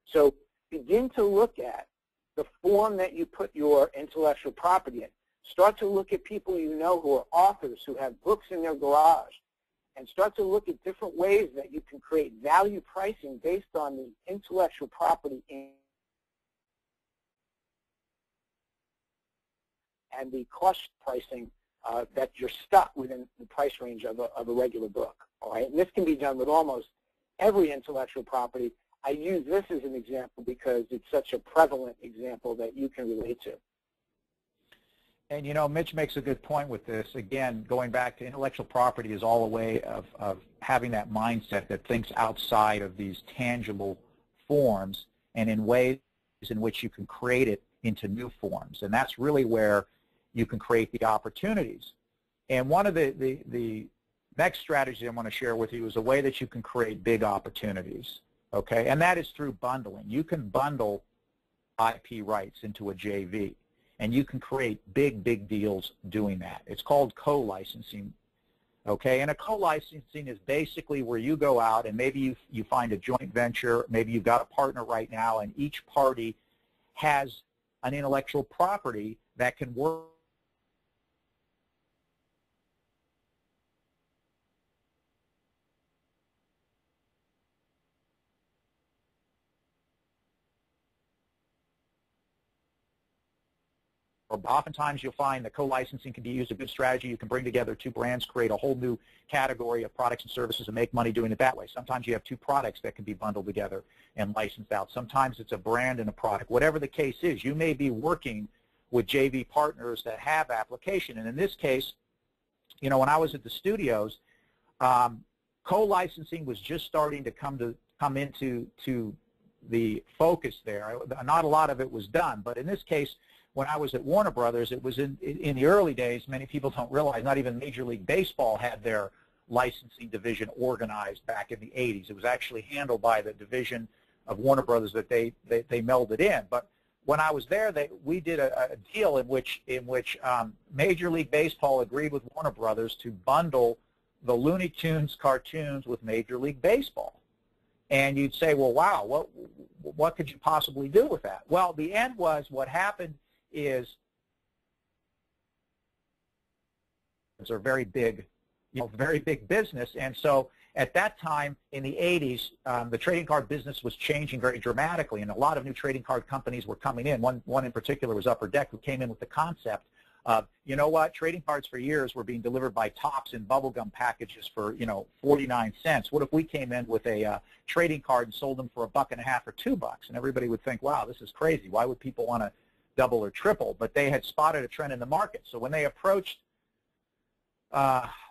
So begin to look at the form that you put your intellectual property in. Start to look at people you know who are authors, who have books in their garage, and start to look at different ways that you can create value pricing based on the intellectual property and the cost pricing that you're stuck within the price range of a regular book. All right, and this can be done with almost every intellectual property. I use this as an example because it's such a prevalent example that you can relate to. And Mitch makes a good point with this. Again, going back to intellectual property is all a way of having that mindset that thinks outside of these tangible forms and in ways in which you can create it into new forms. And that's really where you can create the opportunities. And one of the next strategy I'm going to share with you is a way that you can create big opportunities. Okay, and that is through bundling. You can bundle IP rights into a JV, and you can create big deals doing that. It's called co-licensing. Okay, and a co-licensing is basically where you go out and maybe you find a joint venture, maybe you've got a partner right now, and each party has an intellectual property that can work or oftentimes you'll find that co-licensing can be used, a good strategy. You can bring together two brands, create a whole new category of products and services, and make money doing it that way. Sometimes you have two products that can be bundled together and licensed out. Sometimes it's a brand and a product. Whatever the case is, you may be working with JV partners that have application. And in this case, when I was at the studios, co-licensing was just starting to come into the focus there. Not a lot of it was done, but in this case, when I was at Warner Brothers, it was in the early days. Many people don't realize, not even Major League Baseball had their licensing division organized back in the 80s. It was actually handled by the division of Warner Brothers that they melded in. But when I was there, we did a deal in which Major League Baseball agreed with Warner Brothers to bundle the Looney Tunes cartoons with Major League Baseball. And you'd say, well, wow, what could you possibly do with that? Well, the end was, what happened is, it's a very big, very big business. And so at that time in the 80s, the trading card business was changing very dramatically, and a lot of new trading card companies were coming in. One in particular was Upper Deck, who came in with the concept of, you know what, trading cards for years were being delivered by Topps in bubblegum packages for, 49 cents. What if we came in with a trading card and sold them for $1.50 or $2? And everybody would think, wow, this is crazy. Why would people want to double or triple? But they had spotted a trend in the market. So when they approached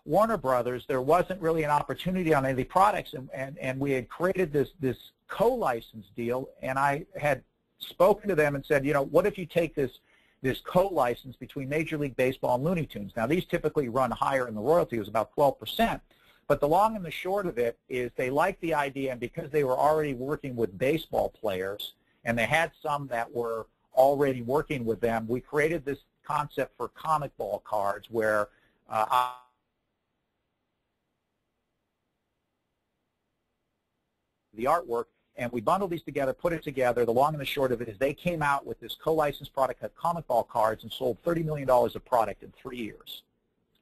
Warner Brothers, there wasn't really an opportunity on any of the products, and we had created this co-license deal, and I had spoken to them and said, what if you take this co-license between Major League Baseball and Looney Tunes? Now, these typically run higher in the royalty. It was about 12%, but the long and the short of it is they liked the idea, and because they were already working with baseball players, and they had some that were already working with them, we created this concept for comic ball cards where the artwork, and we bundled these together, put it together. The long and the short of it is they came out with this co-licensed product called comic ball cards and sold $30 million of product in 3 years,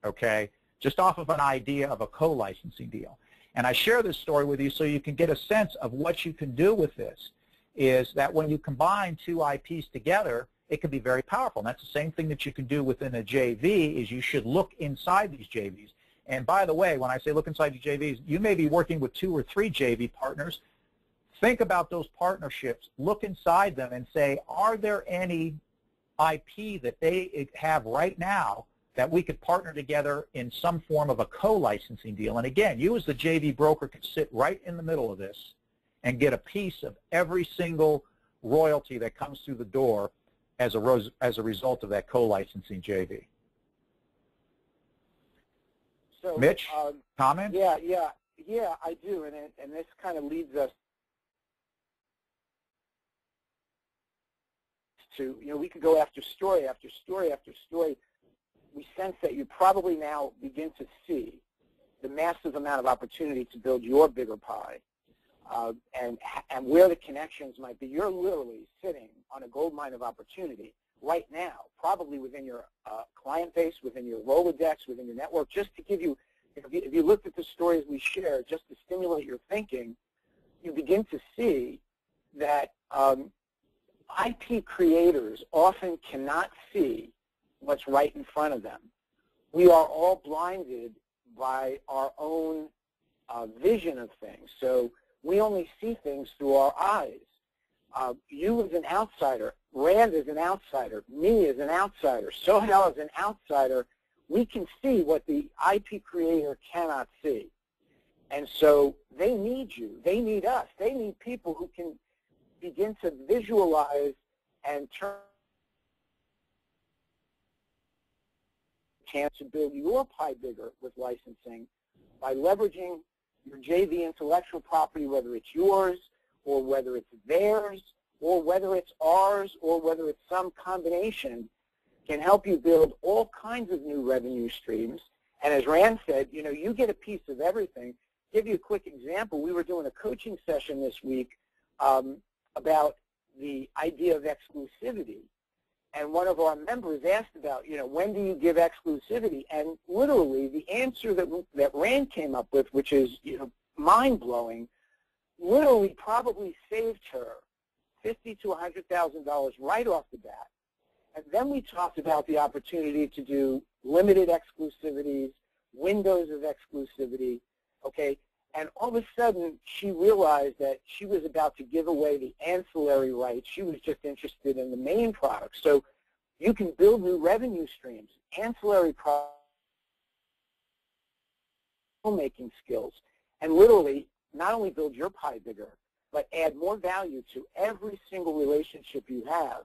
okay, just off of an idea of a co-licensing deal. And I share this story with you so you can get a sense of what you can do with this, is that when you combine two IPs together, it can be very powerful. And that's the same thing that you can do within a JV, is you should look inside these JVs. And by the way, when I say look inside these JVs, you may be working with 2 or 3 JV partners. Think about those partnerships, look inside them and say, are there any IP that they have right now that we could partner together in some form of a co-licensing deal? And again, you as the JV broker could sit right in the middle of this and get a piece of every single royalty that comes through the door as a result of that co-licensing JV. So, Mitch, comment? Yeah, I do, and this kind of leads us to, we could go after story after story after story. We sense that you probably now begin to see the massive amount of opportunity to build your bigger pie, and where the connections might be. You're literally sitting on a gold mine of opportunity right now, probably within your client base, within your Rolodex, within your network. Just to give you, if you looked at the stories we share, just to stimulate your thinking, you begin to see that IP creators often cannot see what's right in front of them. We are all blinded by our own vision of things. So we only see things through our eyes. You as an outsider, Rand is an outsider, me as an outsider, Sohail as an outsider, we can see what the IP creator cannot see. And so they need you. They need us. They need people who can begin to visualize and turn chance to build your pie bigger with licensing by leveraging your JV intellectual property, whether it's yours or whether it's theirs or whether it's ours or whether it's some combination, can help you build all kinds of new revenue streams. And as Rand said, you get a piece of everything. Give you a quick example. We were doing a coaching session this week about the idea of exclusivity. And one of our members asked about, when do you give exclusivity? And literally the answer that Rand came up with, which is, mind-blowing, literally probably saved her $50,000 to $100,000 right off the bat. And then we talked about the opportunity to do limited exclusivities, windows of exclusivity, okay? And all of a sudden, she realized that she was about to give away the ancillary rights. She was just interested in the main product. So you can build new revenue streams, ancillary product making skills, and literally not only build your pie bigger, but add more value to every single relationship you have,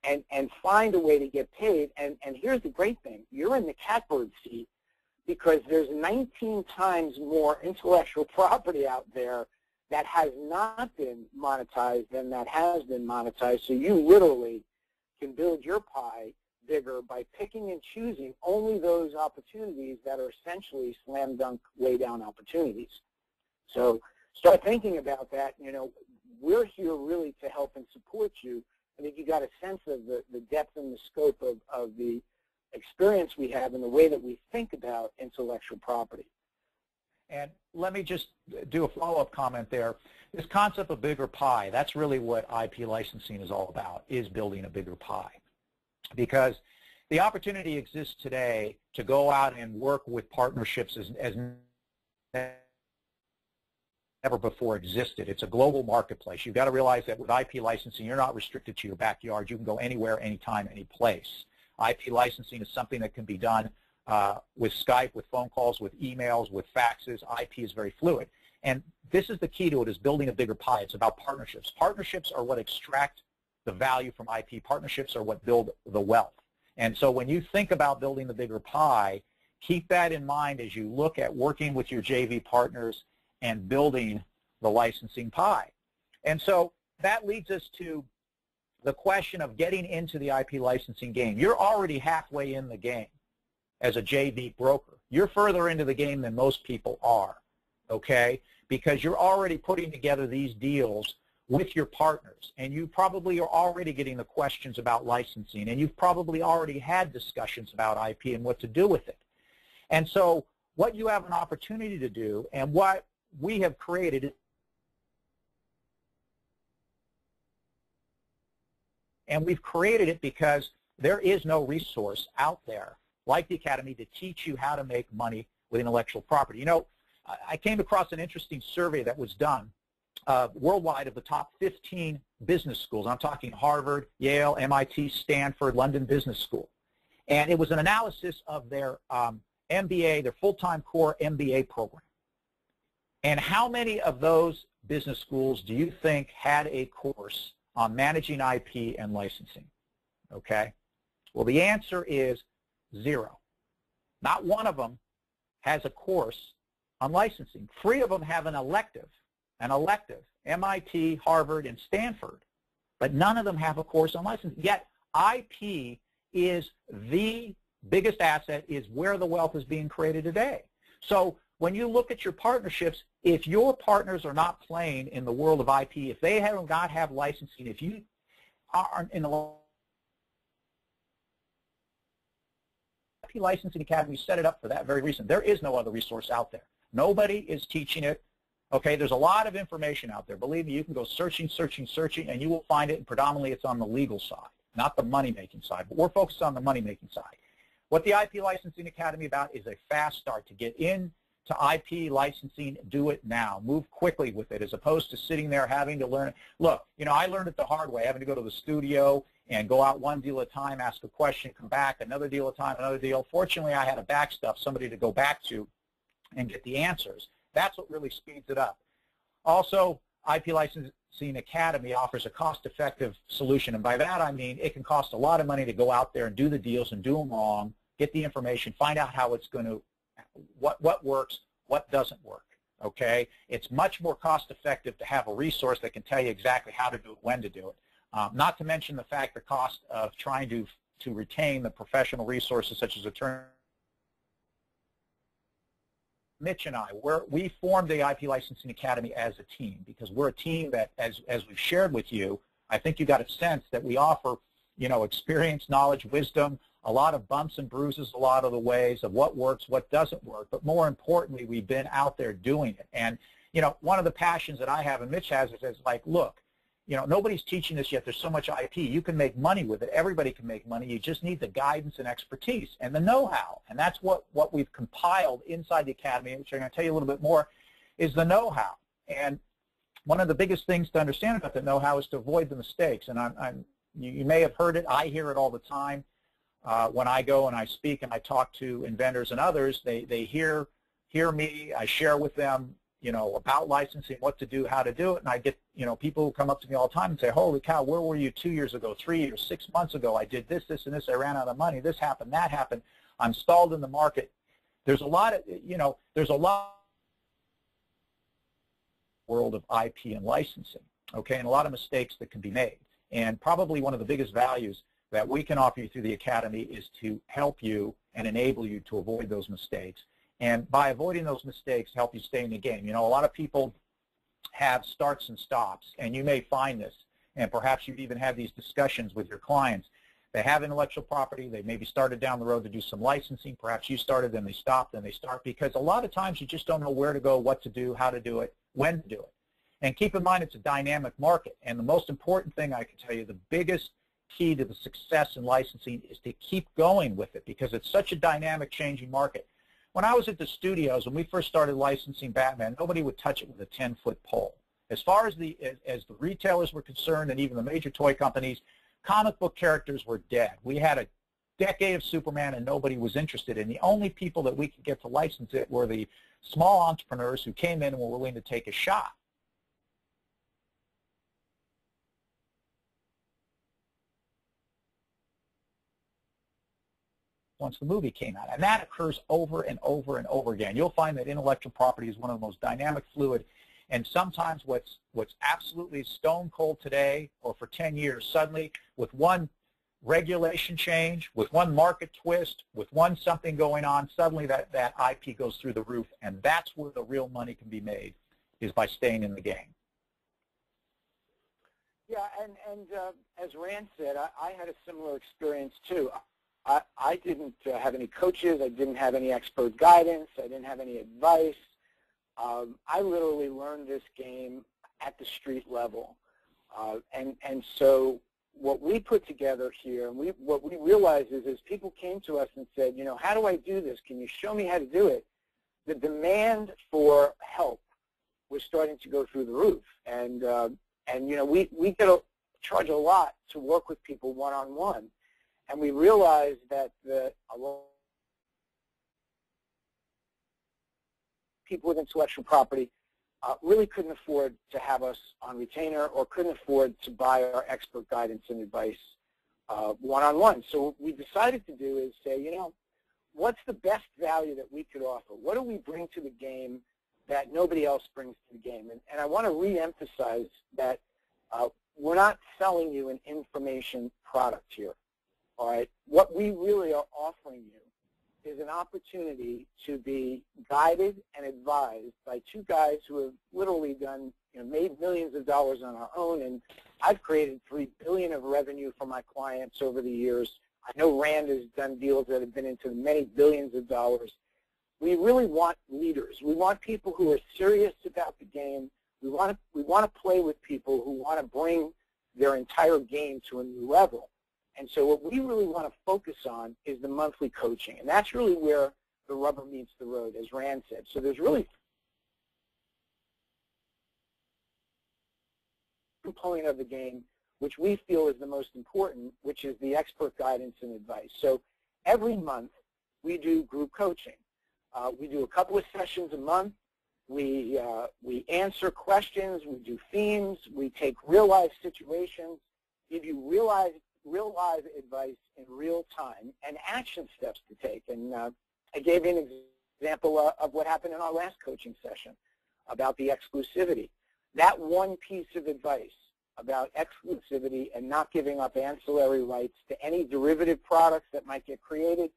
and find a way to get paid. And here's the great thing. You're in the catbird seat because there's 19 times more intellectual property out there that has not been monetized than that has been monetized. So you literally can build your pie bigger by picking and choosing only those opportunities that are essentially slam dunk lay down opportunities. So start thinking about that. You know, we're here really to help and support you. I think you got a sense of the depth and the scope of the experience we have and the way that we think about intellectual property. And let me just do a follow-up comment there. This concept of bigger pie, that's really what IP licensing is all about, is building a bigger pie. Because the opportunity exists today to go out and work with partnerships as never before existed. It's a global marketplace. You've got to realize that with IP licensing, you're not restricted to your backyard. You can go anywhere, anytime, any place. IP licensing is something that can be done with Skype, with phone calls, with emails, with faxes. IP is very fluid. And this is the key to it, is building a bigger pie. It's about partnerships. Partnerships are what extract the value from IP. Partnerships are what build the wealth. And so when you think about building the bigger pie, keep that in mind as you look at working with your JV partners and building the licensing pie. And so that leads us to the question of getting into the IP licensing game. You're already halfway in the game as a JV broker. You're further into the game than most people are, okay? Because you're already putting together these deals with your partners, and you probably are already getting the questions about licensing, and you've probably already had discussions about IP and what to do with it. And so what you have an opportunity to do, and what we have created, and we've created it because there is no resource out there like the Academy to teach you how to make money with intellectual property. You know, I came across an interesting survey that was done worldwide of the top 15 business schools. I'm talking Harvard, Yale, MIT, Stanford, London Business School. And it was an analysis of their MBA, their full-time core MBA program. And how many of those business schools do you think had a course on managing IP and licensing? Okay? Well, the answer is 0. Not one of them has a course on licensing. 3 of them have an elective, MIT, Harvard, and Stanford. But none of them have a course on licensing. Yet IP is the biggest asset, is where the wealth is being created today. So when you look at your partnerships, if your partners are not playing in the world of IP, if they do not have licensing, if you aren't in the IP Licensing Academy, set it up for that very reason. There is no other resource out there. Nobody is teaching it. Okay, there's a lot of information out there. Believe me, you can go searching, and you will find it, and predominantly it's on the legal side, not the money-making side, but we're focused on the money-making side. What the IP Licensing Academy about is a fast start to get in to IP licensing. Do it now. Move quickly with it, as opposed to sitting there having to learn. Look, you know, I learned it the hard way, having to go to the studio and go out one deal at a time, ask a question, come back, another deal at a time, another deal. Fortunately, I had a backstop, somebody to go back to and get the answers. That's what really speeds it up. Also, IP Licensing Academy offers a cost-effective solution, and by that I mean it can cost a lot of money to go out there and do the deals and do them wrong, get the information, find out how it's going to, what works, what doesn't work, okay? It's much more cost-effective to have a resource that can tell you exactly how to do it, when to do it. Not to mention the fact the cost of trying to retain the professional resources such as attorneys. Mitch and I, we formed the IP Licensing Academy as a team, because we're a team that, as we've shared with you, I think you got a sense that we offer, you know, experience, knowledge, wisdom, a lot of bumps and bruises, a lot of the ways of what works, what doesn't work, but more importantly, we've been out there doing it. And, you know, one of the passions that I have and Mitch has is like, look, you know, nobody's teaching this yet. There's so much IP. You can make money with it. Everybody can make money. You just need the guidance and expertise and the know-how. And that's what we've compiled inside the Academy, which I'm going to tell you a little bit more, is the know-how. And one of the biggest things to understand about the know-how is to avoid the mistakes. And you may have heard it. I hear it all the time. When I go and I speak and I talk to inventors and others, they hear me. I share with them, you know, about licensing, what to do, how to do it, and I get, you know, people who come up to me all the time and say, holy cow, where were you 2 years ago, 3 years, 6 months ago? I did this, this, and this. I ran out of money. This happened, that happened. I'm stalled in the market. There's a lot of, you know, there's a lot world of IP and licensing, okay, and a lot of mistakes that can be made. And probably one of the biggest values that we can offer you through the Academy is to help you and enable you to avoid those mistakes. And by avoiding those mistakes, help you stay in the game. You know, a lot of people have starts and stops, and you may find this, and perhaps you've even had these discussions with your clients. They have intellectual property, they maybe started down the road to do some licensing, perhaps you started, then they stopped, then they start, because a lot of times you just don't know where to go, what to do, how to do it, when to do it. And keep in mind it's a dynamic market, and the most important thing I can tell you, the biggest key to the success in licensing is to keep going with it, because it's such a dynamic, changing market. When I was at the studios, when we first started licensing Batman, nobody would touch it with a 10-foot pole. As far as the retailers were concerned, and even the major toy companies, comic book characters were dead. We had a decade of Superman, and nobody was interested. And the only people that we could get to license it were the small entrepreneurs who came in and were willing to take a shot. Once the movie came out. And that occurs over and over and over again. You'll find that intellectual property is one of the most dynamic, fluid, and sometimes what's absolutely stone cold today or for 10 years, suddenly with one regulation change, with one market twist, with one something going on, suddenly that IP goes through the roof, and that's where the real money can be made, is by staying in the game. Yeah, and as Rand said, I had a similar experience too. I didn't have any coaches. I didn't have any expert guidance. I didn't have any advice. I literally learned this game at the street level. And so what we put together here, and what we realized is people came to us and said, you know, how do I do this? Can you show me how to do it? The demand for help was starting to go through the roof. And you know, we get charge a lot to work with people one-on-one. And we realized that a lot of people with intellectual property really couldn't afford to have us on retainer, or couldn't afford to buy our expert guidance and advice one-on-one. So what we decided to do is say, you know, what's the best value that we could offer? What do we bring to the game that nobody else brings to the game? And I want to re-emphasize that we're not selling you an information product here. All right, what we really are offering you is an opportunity to be guided and advised by two guys who have literally done, you know, made millions of dollars on our own, and I've created $3 billion of revenue for my clients over the years. I know Rand has done deals that have been into many billions of dollars. We really want leaders. We want people who are serious about the game. We want to play with people who want to bring their entire game to a new level. And so what we really want to focus on is the monthly coaching. And that's really where the rubber meets the road, as Rand said. So there's really a component of the game which we feel is the most important, which is the expert guidance and advice. So every month we do group coaching. We do a couple of sessions a month. We answer questions. We do themes. We take real-life situations, give you real-life advice in real time, and action steps to take. And I gave you an example of what happened in our last coaching session about the exclusivity. That one piece of advice about exclusivity and not giving up ancillary rights to any derivative products that might get created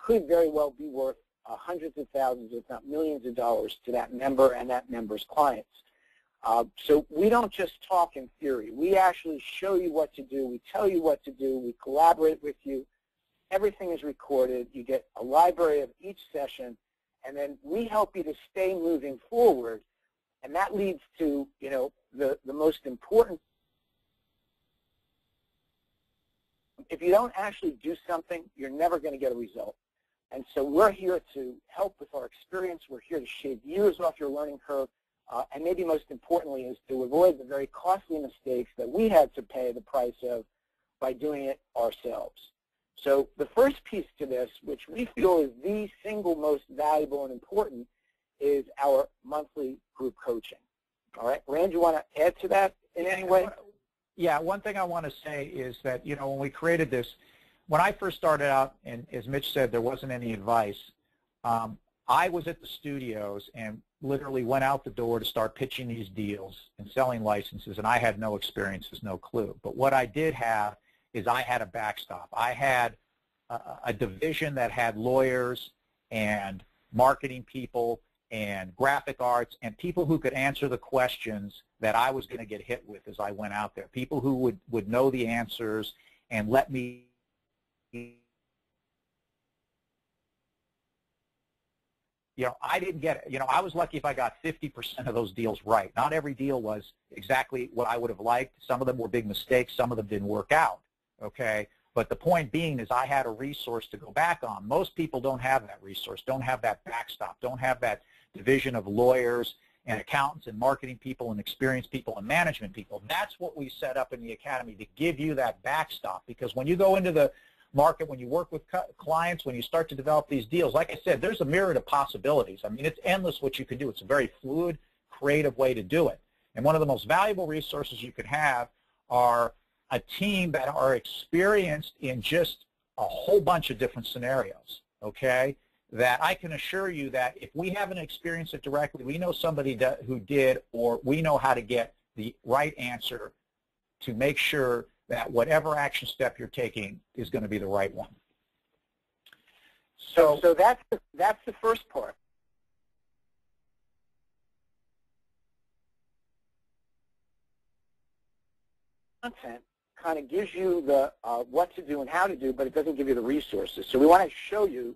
could very well be worth hundreds of thousands, if not millions of dollars to that member and that member's clients. So we don't just talk in theory. We actually show you what to do. We tell you what to do. We collaborate with you. Everything is recorded. You get a library of each session, and then we help you to stay moving forward. And that leads to, you know, the most important. If you don't actually do something, you're never going to get a result. And so we're here to help with our experience. We're here to shave years off your learning curve. And maybe most importantly is to avoid the very costly mistakes that we had to pay the price of by doing it ourselves. So the first piece to this, which we feel is the single most valuable and important, is our monthly group coaching. All right, Rand, you want to add to that in any way? Yeah, one thing I want to say is that, you know, when we created this, when I first started out, and as Mitch said, there wasn't any advice, I was at the studios and literally went out the door to start pitching these deals and selling licenses, and I had no experiences, no clue. But what I did have is I had a backstop. I had a division that had lawyers and marketing people and graphic arts and people who could answer the questions that I was going to get hit with as I went out there. People who would know the answers and let me, I didn't get it. I was lucky if I got 50% of those deals right. Not every deal was exactly what I would have liked. Some of them were big mistakes. Some of them didn't work out, okay? But the point being is I had a resource to go back on. Most people don't have that resource, don't have that backstop, don't have that division of lawyers and accountants and marketing people and experienced people and management people. That's what we set up in the academy, to give you that backstop, because when you go into the market, when you work with clients, when you start to develop these deals, like I said, there's a myriad of possibilities. I mean, it's endless what you can do. It's a very fluid, creative way to do it. And one of the most valuable resources you could have are a team that are experienced in just a whole bunch of different scenarios, okay? That I can assure you that if we haven't experienced it directly, we know somebody who did, or we know how to get the right answer to make sure that whatever action step you're taking is going to be the right one. So that's the first part. Content kind of gives you the what to do and how to do, but it doesn't give you the resources. So we want to show you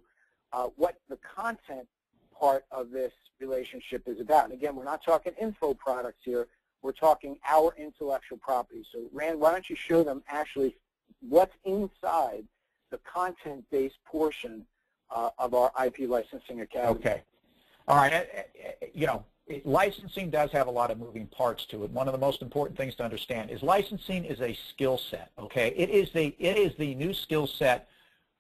what the content part of this relationship is about. And again, we're not talking info products here. We're talking our intellectual property. So Rand, why don't you show them actually what's inside the content-based portion of our IP Licensing Academy. Okay. All right. Licensing does have a lot of moving parts to it. One of the most important things to understand is licensing is a skill set, okay? It is the new skill set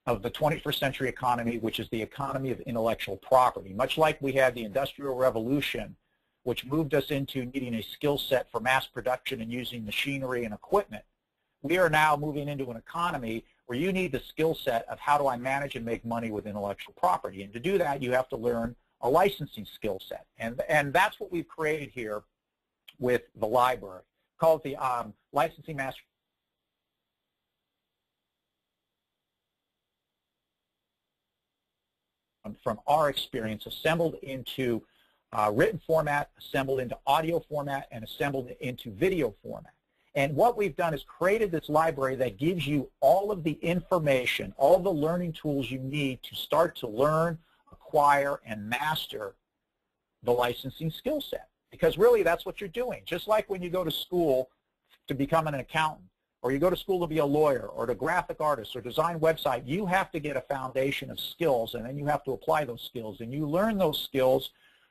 of the 21st century economy, which is the economy of intellectual property. Much like we had the Industrial Revolution, which moved us into needing a skill set for mass production and using machinery and equipment, we are now moving into an economy where you need the skill set of how do I manage and make money with intellectual property. And to do that, you have to learn a licensing skill set. And that's what we've created here with the library, called the Licensing Master. From our experience, assembled into written format, assembled into audio format, and assembled into video format. And what we've done is created this library that gives you all of the information, all the learning tools you need to start to learn, acquire, and master the licensing skill set. Because really that's what you're doing. Just like when you go to school to become an accountant, or you go to school to be a lawyer, or to graphic artist, or design website, you have to get a foundation of skills, and then you have to apply those skills. And you learn those skills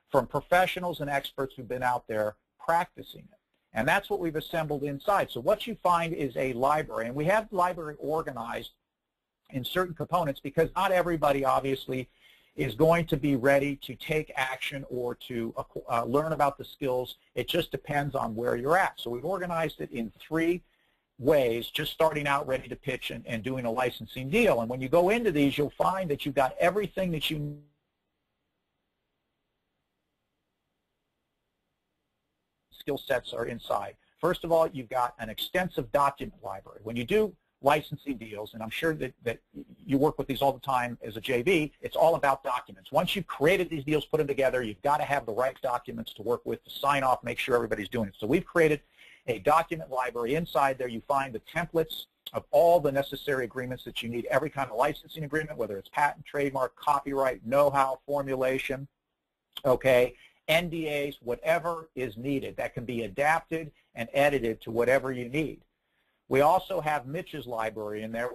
from professionals and experts who've been out there practicing it. And that's what we've assembled inside. So what you find is a library, and we have the library organized in certain components because not everybody, obviously, is going to be ready to take action or to learn about the skills. It just depends on where you're at. So we've organized it in 3 ways, just starting out ready to pitch and doing a licensing deal. And when you go into these, you'll find that you've got everything that you need. Skill sets are inside. First of all, you've got an extensive document library. When you do licensing deals, and I'm sure that you work with these all the time as a JV, it's all about documents. Once you've created these deals, put them together, you've got to have the right documents to work with, to sign off, make sure everybody's doing it. So we've created a document library. Inside there you find the templates of all the necessary agreements that you need, every kind of licensing agreement, whether it's patent, trademark, copyright, know-how, formulation, okay, NDAs, whatever is needed that can be adapted and edited to whatever you need. We also have Mitch's library in there,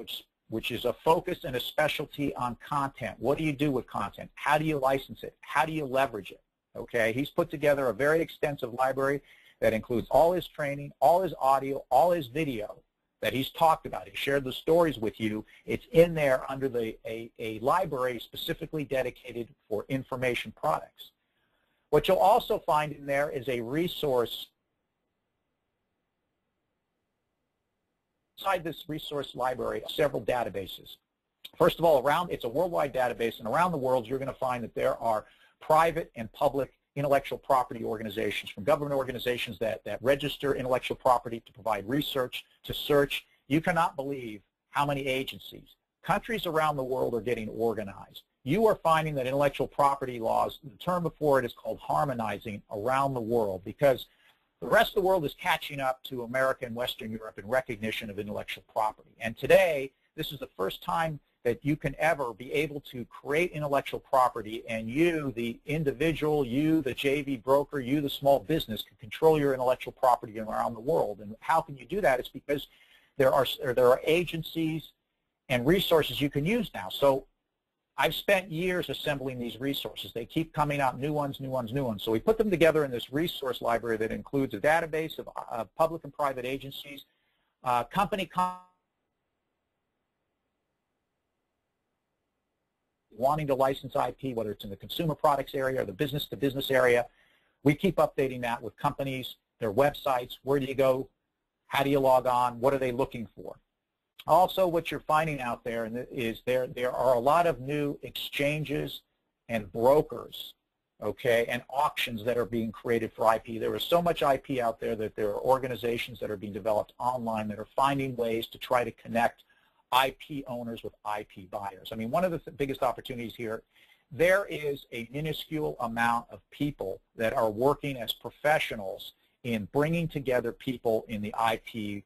which is a focus and a specialty on content. What do you do with content? How do you license it? How do you leverage it? Okay, he's put together a very extensive library that includes all his training, all his audio, all his video that he's talked about. He shared the stories with you. It's in there under a library specifically dedicated for information products. What you'll also find in there is a resource. Inside this resource library, several databases. First of all, it's a worldwide database, and around the world you're going to find that there are private and public intellectual property organizations, from government organizations that register intellectual property to provide research, to search You cannot believe how many agencies, countries around the world are getting organized. You are finding that intellectual property laws, the term before it is called harmonizing around the world, because the rest of the world is catching up to America and Western Europe in recognition of intellectual property. And today, this is the first time that you can ever be able to create intellectual property, and you, the individual, you, the JV broker, you, the small business, can control your intellectual property around the world. And how can you do that? It's because there are agencies and resources you can use now. So I've spent years assembling these resources. They keep coming out, new ones, new ones, new ones. So we put them together in this resource library that includes a database of public and private agencies, company wanting to license IP, whether it's in the consumer products area or the business-to-business area. We keep updating that with companies, their websites, where do you go, how do you log on, what are they looking for. Also, what you're finding out there is there are a lot of new exchanges and brokers, okay, and auctions that are being created for IP. There is so much IP out there that there are organizations that are being developed online that are finding ways to try to connect IP owners with IP buyers. I mean, one of the biggest opportunities here, there is a minuscule amount of people that are working as professionals in bringing together people in the IP,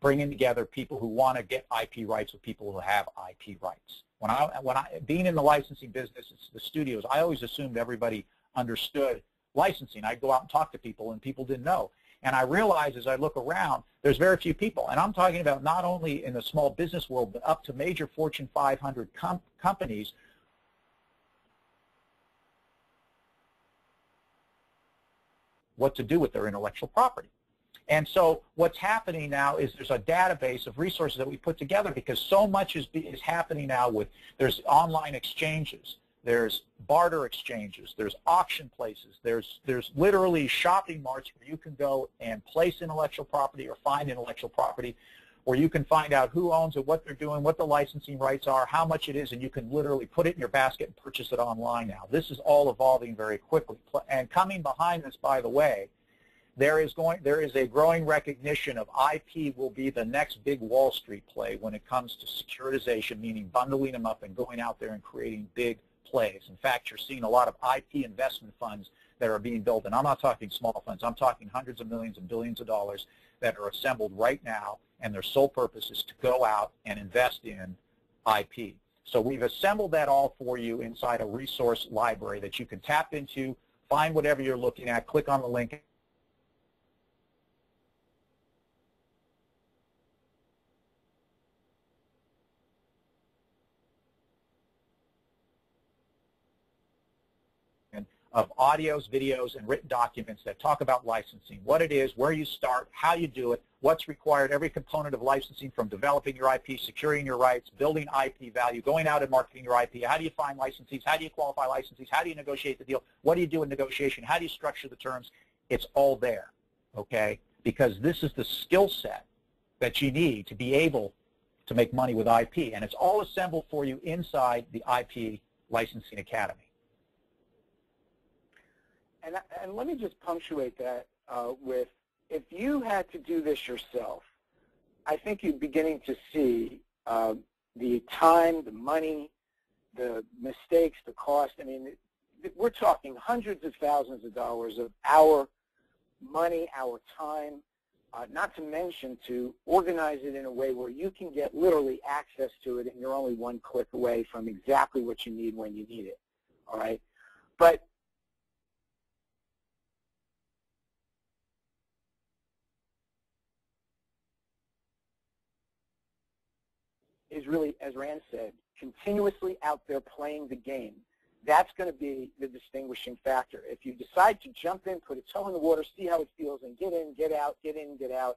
bringing together people who want to get IP rights with people who have IP rights. Being in the licensing business, it's the studios, I always assumed everybody understood licensing. I'd go out and talk to people, and people didn't know. And I realize as I look around, there's very few people. And I'm talking about not only in the small business world, but up to major Fortune 500 companies what to do with their intellectual property. And so what's happening now is there's a database of resources that we put together, because so much is happening now with, there's online exchanges, there's barter exchanges, there's auction places, there's literally shopping marts where you can go and place intellectual property or find intellectual property, where you can find out who owns it, what they're doing, what the licensing rights are, how much it is, and you can literally put it in your basket and purchase it online now. This is all evolving very quickly. And coming behind this, by the way, there is a growing recognition of IP will be the next big Wall Street play when it comes to securitization, meaning bundling them up and going out there and creating big plays. In fact, you're seeing a lot of IP investment funds that are being built, and I'm not talking small funds, I'm talking hundreds of millions and billions of dollars that are assembled right now, and their sole purpose is to go out and invest in IP. So we've assembled that all for you inside a resource library that you can tap into, find whatever you're looking at, click on the link, of audios, videos, and written documents that talk about licensing, what it is, where you start, how you do it, what's required, every component of licensing, from developing your IP, securing your rights, building IP value, going out and marketing your IP, how do you find licensees, how do you qualify licensees, how do you negotiate the deal, what do you do in negotiation, how do you structure the terms. It's all there, okay, because this is the skill set that you need to be able to make money with IP, and it's all assembled for you inside the IP Licensing Academy. And let me just punctuate that with, if you had to do this yourself, I think you're beginning to see the time, the money, the mistakes, the cost. I mean, we're talking hundreds of thousands of dollars of our money, our time, not to mention to organize it in a way where you can get literally access to it and you're only one click away from exactly what you need when you need it, all right? But is really, as Rand said, continuously out there playing the game. That's going to be the distinguishing factor. If you decide to jump in, put a toe in the water, see how it feels, and get in, get out, get in, get out,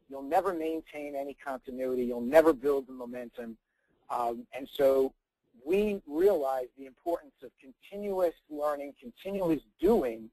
you'll never maintain any continuity. You'll never build the momentum. And so we realize the importance of continuous learning, continuous doing,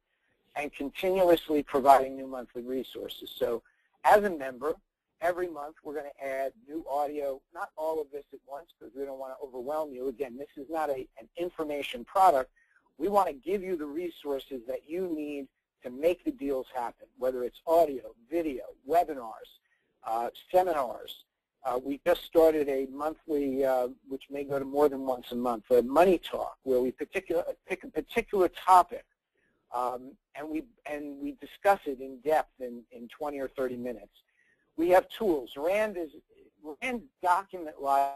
and continuously providing new monthly resources. So as a member, every month we're going to add new audio, not all of this at once because we don't want to overwhelm you. Again, this is not an information product. We want to give you the resources that you need to make the deals happen, whether it's audio, video, webinars, seminars, We just started a monthly, which may go to more than once a month, a money talk, where we pick a particular topic, and we discuss it in depth in 20 or 30 minutes. We have tools. Rand document live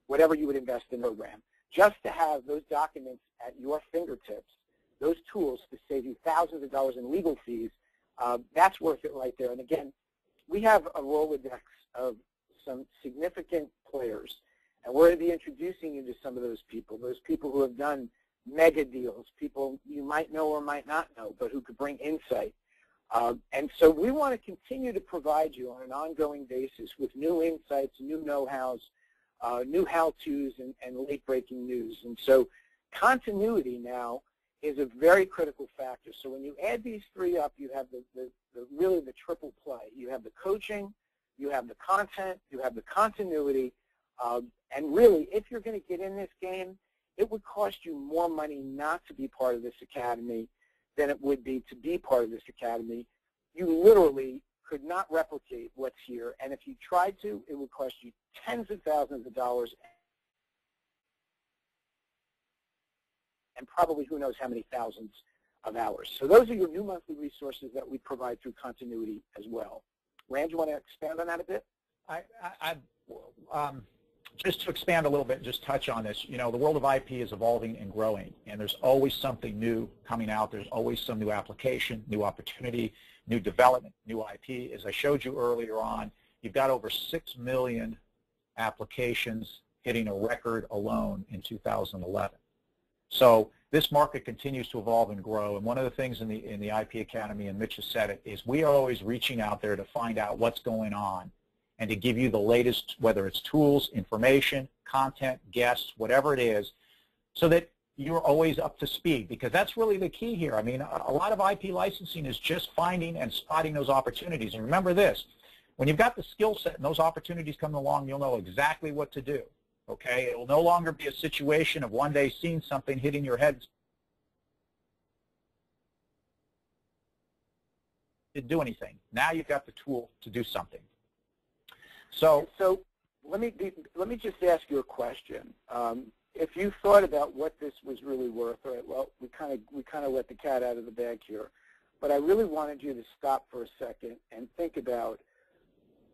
whatever you would invest in the program. Just to have those documents at your fingertips, those tools to save you thousands of dollars in legal fees, that's worth it right there. And again, we have a Rolodex of some significant players, and we're going to be introducing you to some of those people who have done mega deals, people you might know or might not know, but who could bring insight. And so we want to continue to provide you on an ongoing basis with new insights, new know-hows, new how-tos, and late-breaking news. And so continuity now is a very critical factor. So when you add these three up, you have really the triple play. You have the coaching, you have the content, you have the continuity, and really, if you're going to get in this game, it would cost you more money not to be part of this academy than it would be to be part of this academy. You literally could not replicate what's here, and if you tried to, it would cost you tens of thousands of dollars and probably who knows how many thousands of hours. So those are your new monthly resources that we provide through continuity as well. Rand, you want to expand on that a bit? Just to expand a little bit, just touch on this, you know, the world of IP is evolving and growing, and there's always something new coming out. There's always some new application, new opportunity, new development, new IP. As I showed you earlier on, you've got over 6 million applications hitting a record alone in 2011. So this market continues to evolve and grow, and one of the things in the IP Academy, and Mitch has said it, is we are always reaching out there to find out what's going on and to give you the latest, whether it's tools, information, content, guests, whatever it is, so that you're always up to speed, because that's really the key here. I mean, a lot of IP licensing is just finding and spotting those opportunities. And remember this, when you've got the skill set and those opportunities come along, you'll know exactly what to do, okay? It will no longer be a situation of one day seeing something hitting your head didn't do anything. Now you've got the tool to do something. So let me just ask you a question. If you thought about what this was really worth, all right, well, we kind of let the cat out of the bag here, but I really wanted you to stop for a second and think about,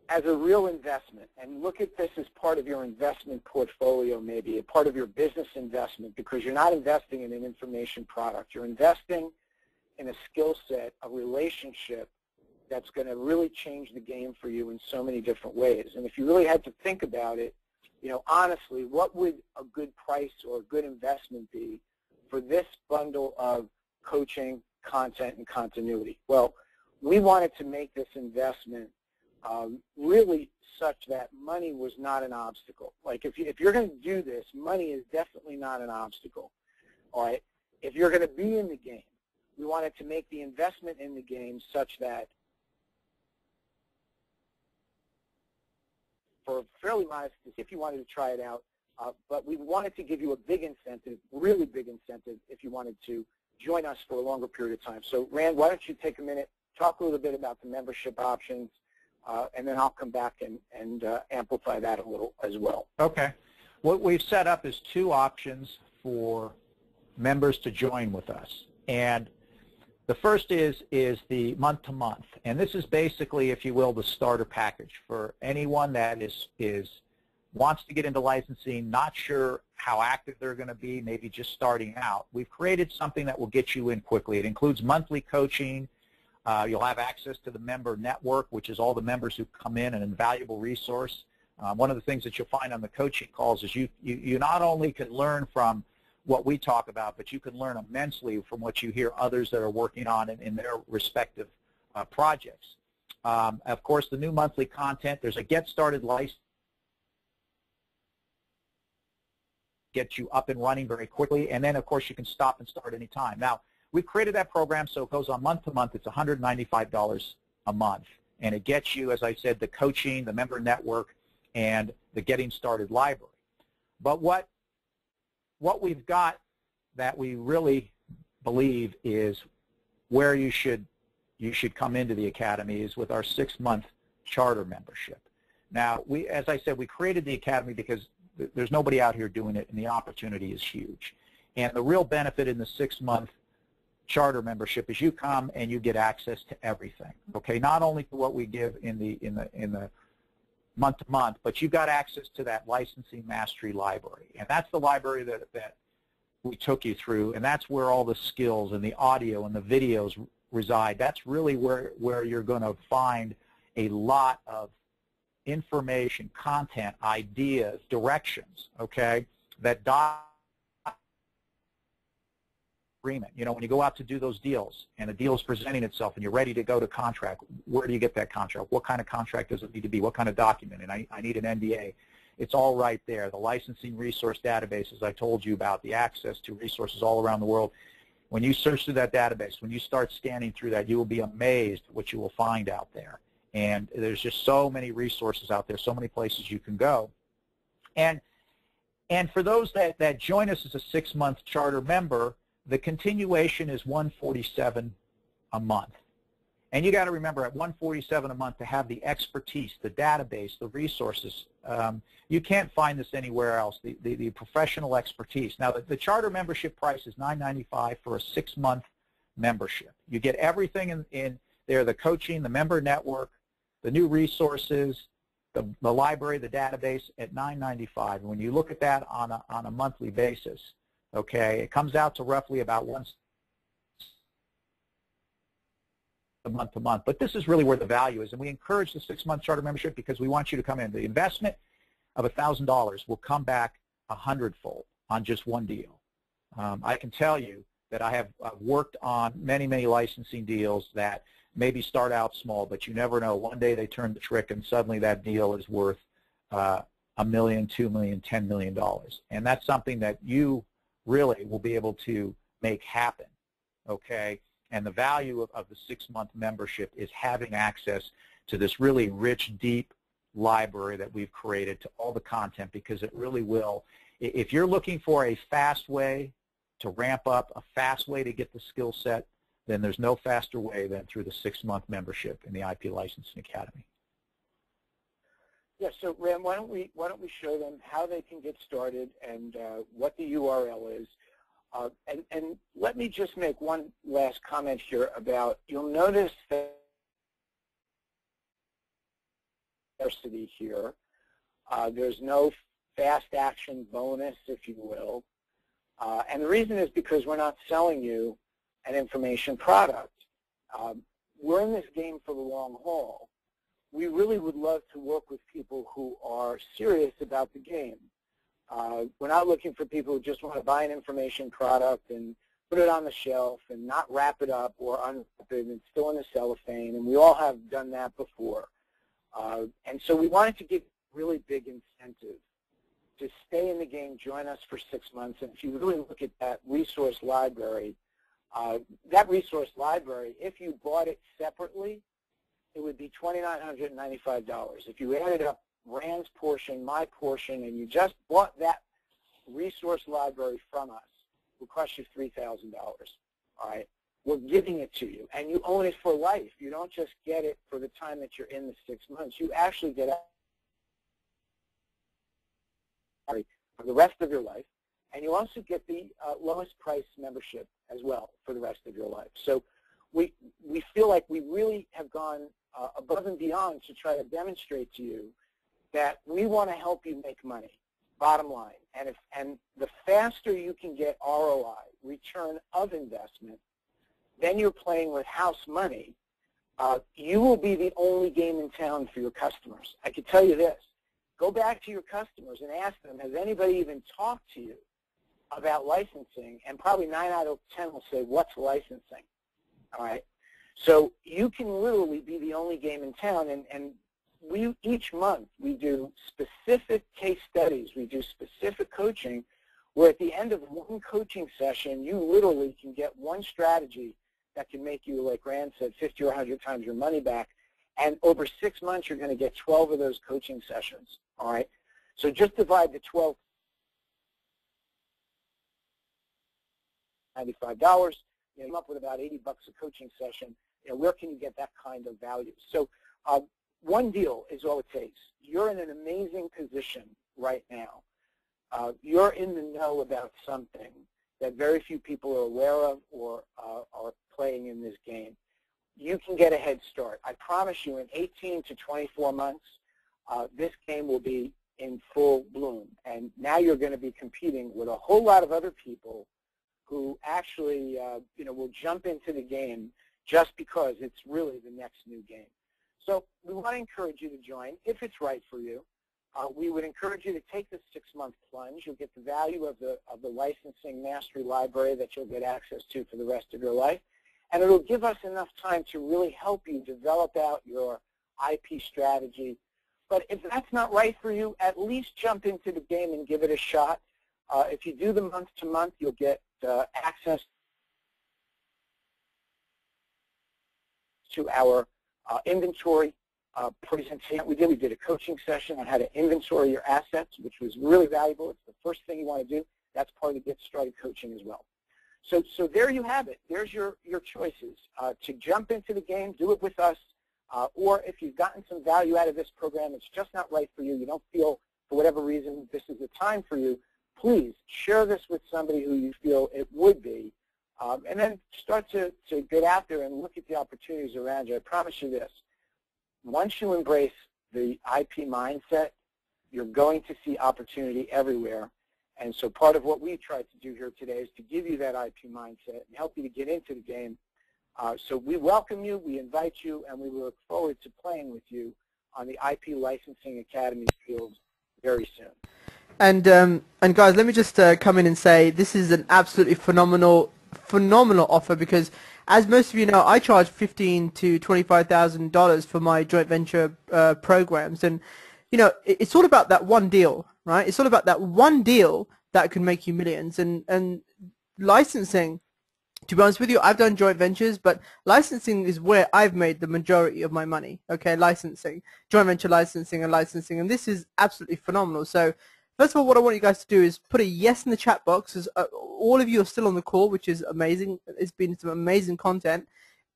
as a real investment, and look at this as part of your investment portfolio, maybe a part of your business investment, because you're not investing in an information product. You're investing in a skill set, a relationship that's going to really change the game for you in so many different ways. And if you really had to think about it, you know, honestly, what would a good price or a good investment be for this bundle of coaching, content, and continuity? Well, we wanted to make this investment really such that money was not an obstacle. Like if you're going to do this, money is definitely not an obstacle. All right? If you're going to be in the game, we wanted to make the investment in the game such that for fairly modest, if you wanted to try it out, but we wanted to give you a big incentive, really big incentive, if you wanted to join us for a longer period of time. So Rand, why don't you take a minute, talk a little bit about the membership options, and then I'll come back and amplify that a little as well. Okay. What we've set up is 2 options for members to join with us. And the first is the month-to-month, and this is basically, if you will, the starter package for anyone that wants to get into licensing, not sure how active they're going to be, maybe just starting out. We've created something that will get you in quickly. It includes monthly coaching. You'll have access to the member network, which is all the members who come in, an invaluable resource. One of the things that you'll find on the coaching calls is you not only can learn from what we talk about, but you can learn immensely from what you hear others that are working on in their respective projects. Of course, the new monthly content, there's a Get Started license, get you up and running very quickly, and then, of course, you can stop and start anytime. Now, we've created that program so it goes on month to month. It's $195 a month, and it gets you, as I said, the coaching, the member network, and the Getting Started library. But what we've got that we really believe is where you should you should come into the Academy is with our 6-month charter membership. Now, as I said, we created the Academy because there's nobody out here doing it, and the opportunity is huge. And the real benefit in the 6-month charter membership is you come and you get access to everything. Okay, not only to what we give in the month to month, but you've got access to that licensing mastery library, and that's the library that we took you through, and that's where all the skills and the audio and the videos reside. That's really where you're going to find a lot of information, content, ideas, directions, okay, that agreement. You know, when you go out to do those deals and a deal is presenting itself and you're ready to go to contract, where do you get that contract? What kind of contract does it need to be? What kind of document? And I need an NDA. It's all right there. The licensing resource database, as I told you about, the access to resources all around the world. When you search through that database, when you start scanning through that, you will be amazed at what you will find out there. And there's just so many resources out there, so many places you can go. And for those that join us as a 6-month charter member, the continuation is $147 a month. And you got to remember, at $147 a month, to have the expertise, the database, the resources, you can't find this anywhere else, the professional expertise. Now, the charter membership price is $9.95 for a 6-month membership. You get everything in there, the coaching, the member network, the new resources, the library, the database at $9.95. And when you look at that on a monthly basis, okay, it comes out to roughly about once a month to month. But this is really where the value is, and we encourage the 6-month charter membership because we want you to come in. The investment of $1,000 will come back 100-fold on just one deal. I can tell you that I've worked on many licensing deals that maybe start out small, but you never know. One day they turn the trick, and suddenly that deal is worth $1 million, $2 million, $10 million. And that's something that you really will be able to make happen, okay? And the value of the 6-month membership is having access to this really rich, deep library that we've created, to all the content, because it really will. If you're looking for a fast way to ramp up, a fast way to get the skill set, then there's no faster way than through the 6-month membership in the IP Licensing Academy. Yeah, so Ram, why don't we show them how they can get started and what the URL is. And let me just make one last comment here about, you'll notice that diversity here. There's no fast action bonus, if you will. And the reason is because we're not selling you an information product. We're in this game for the long haul. We really would love to work with people who are serious about the game. We're not looking for people who just want to buy an information product and put it on the shelf and not wrap it up or unwrap it and still in the cellophane, and we all have done that before. And so we wanted to give really big incentive to stay in the game, join us for 6 months, and if you really look at that resource library, if you bought it separately, it would be $2,995. If you added up Rand's portion, my portion, and you just bought that resource library from us, it would cost you $3,000. All right? We're giving it to you, and you own it for life. You don't just get it for the time that you're in the 6 months. You actually get it for the rest of your life, and you also get the lowest price membership as well for the rest of your life. So we feel like we really have gone above and beyond to try to demonstrate to you that we want to help you make money, bottom line. And the faster you can get ROI, return of investment, then you're playing with house money. You will be the only game in town for your customers. I can tell you this. Go back to your customers and ask them, has anybody even talked to you about licensing? And probably 9 out of 10 will say, what's licensing? All right? So you can literally be the only game in town, and each month we do specific case studies. We do specific coaching where at the end of one coaching session, you literally can get one strategy that can make you, like Rand said, 50 or 100 times your money back. And over 6 months, you're going to get 12 of those coaching sessions. All right? So just divide the 12, $95. You come up with about $80 a coaching session. where can you get that kind of value? So one deal is all it takes. You're in an amazing position right now. You're in the know about something that very few people are aware of or are playing in this game. You can get a head start. I promise you in 18 to 24 months, this game will be in full bloom. And now you're going to be competing with a whole lot of other people who actually will jump into the game just because it's really the next new game. So we want to encourage you to join if it's right for you. We would encourage you to take the 6-month plunge. You'll get the value of the licensing mastery library that you'll get access to for the rest of your life. And it'll give us enough time to really help you develop out your IP strategy. But if that's not right for you, at least jump into the game and give it a shot. If you do the month-to-month, you'll get access to our inventory presentation. We did a coaching session on how to inventory your assets, which was really valuable. It's the first thing you want to do. That's part of the Get Started coaching as well. So there you have it. There's your choices. To jump into the game, do it with us. Or if you've gotten some value out of this program, it's just not right for you, you don't feel, for whatever reason, this is the time for you, please share this with somebody who you feel it would be. And then start to get out there and look at the opportunities around you. I promise you this. Once you embrace the IP mindset, you're going to see opportunity everywhere. And so part of what we tried to do here today is to give you that IP mindset and help you to get into the game. So we welcome you, we invite you, and we look forward to playing with you on the IP Licensing Academy field very soon. And guys, let me just come in and say this is an absolutely phenomenal offer, because as most of you know, I charge $15,000 to $25,000 for my joint venture programs, and it's all about that one deal, right? It's all about that one deal that can make you millions. And licensing, to be honest with you, I've done joint ventures, but licensing is where I've made the majority of my money. Okay, licensing, joint venture licensing, and this is absolutely phenomenal. So first of all, what I want you guys to do is put a yes in the chat box, as all of you are still on the call, which is amazing. It's been some amazing content.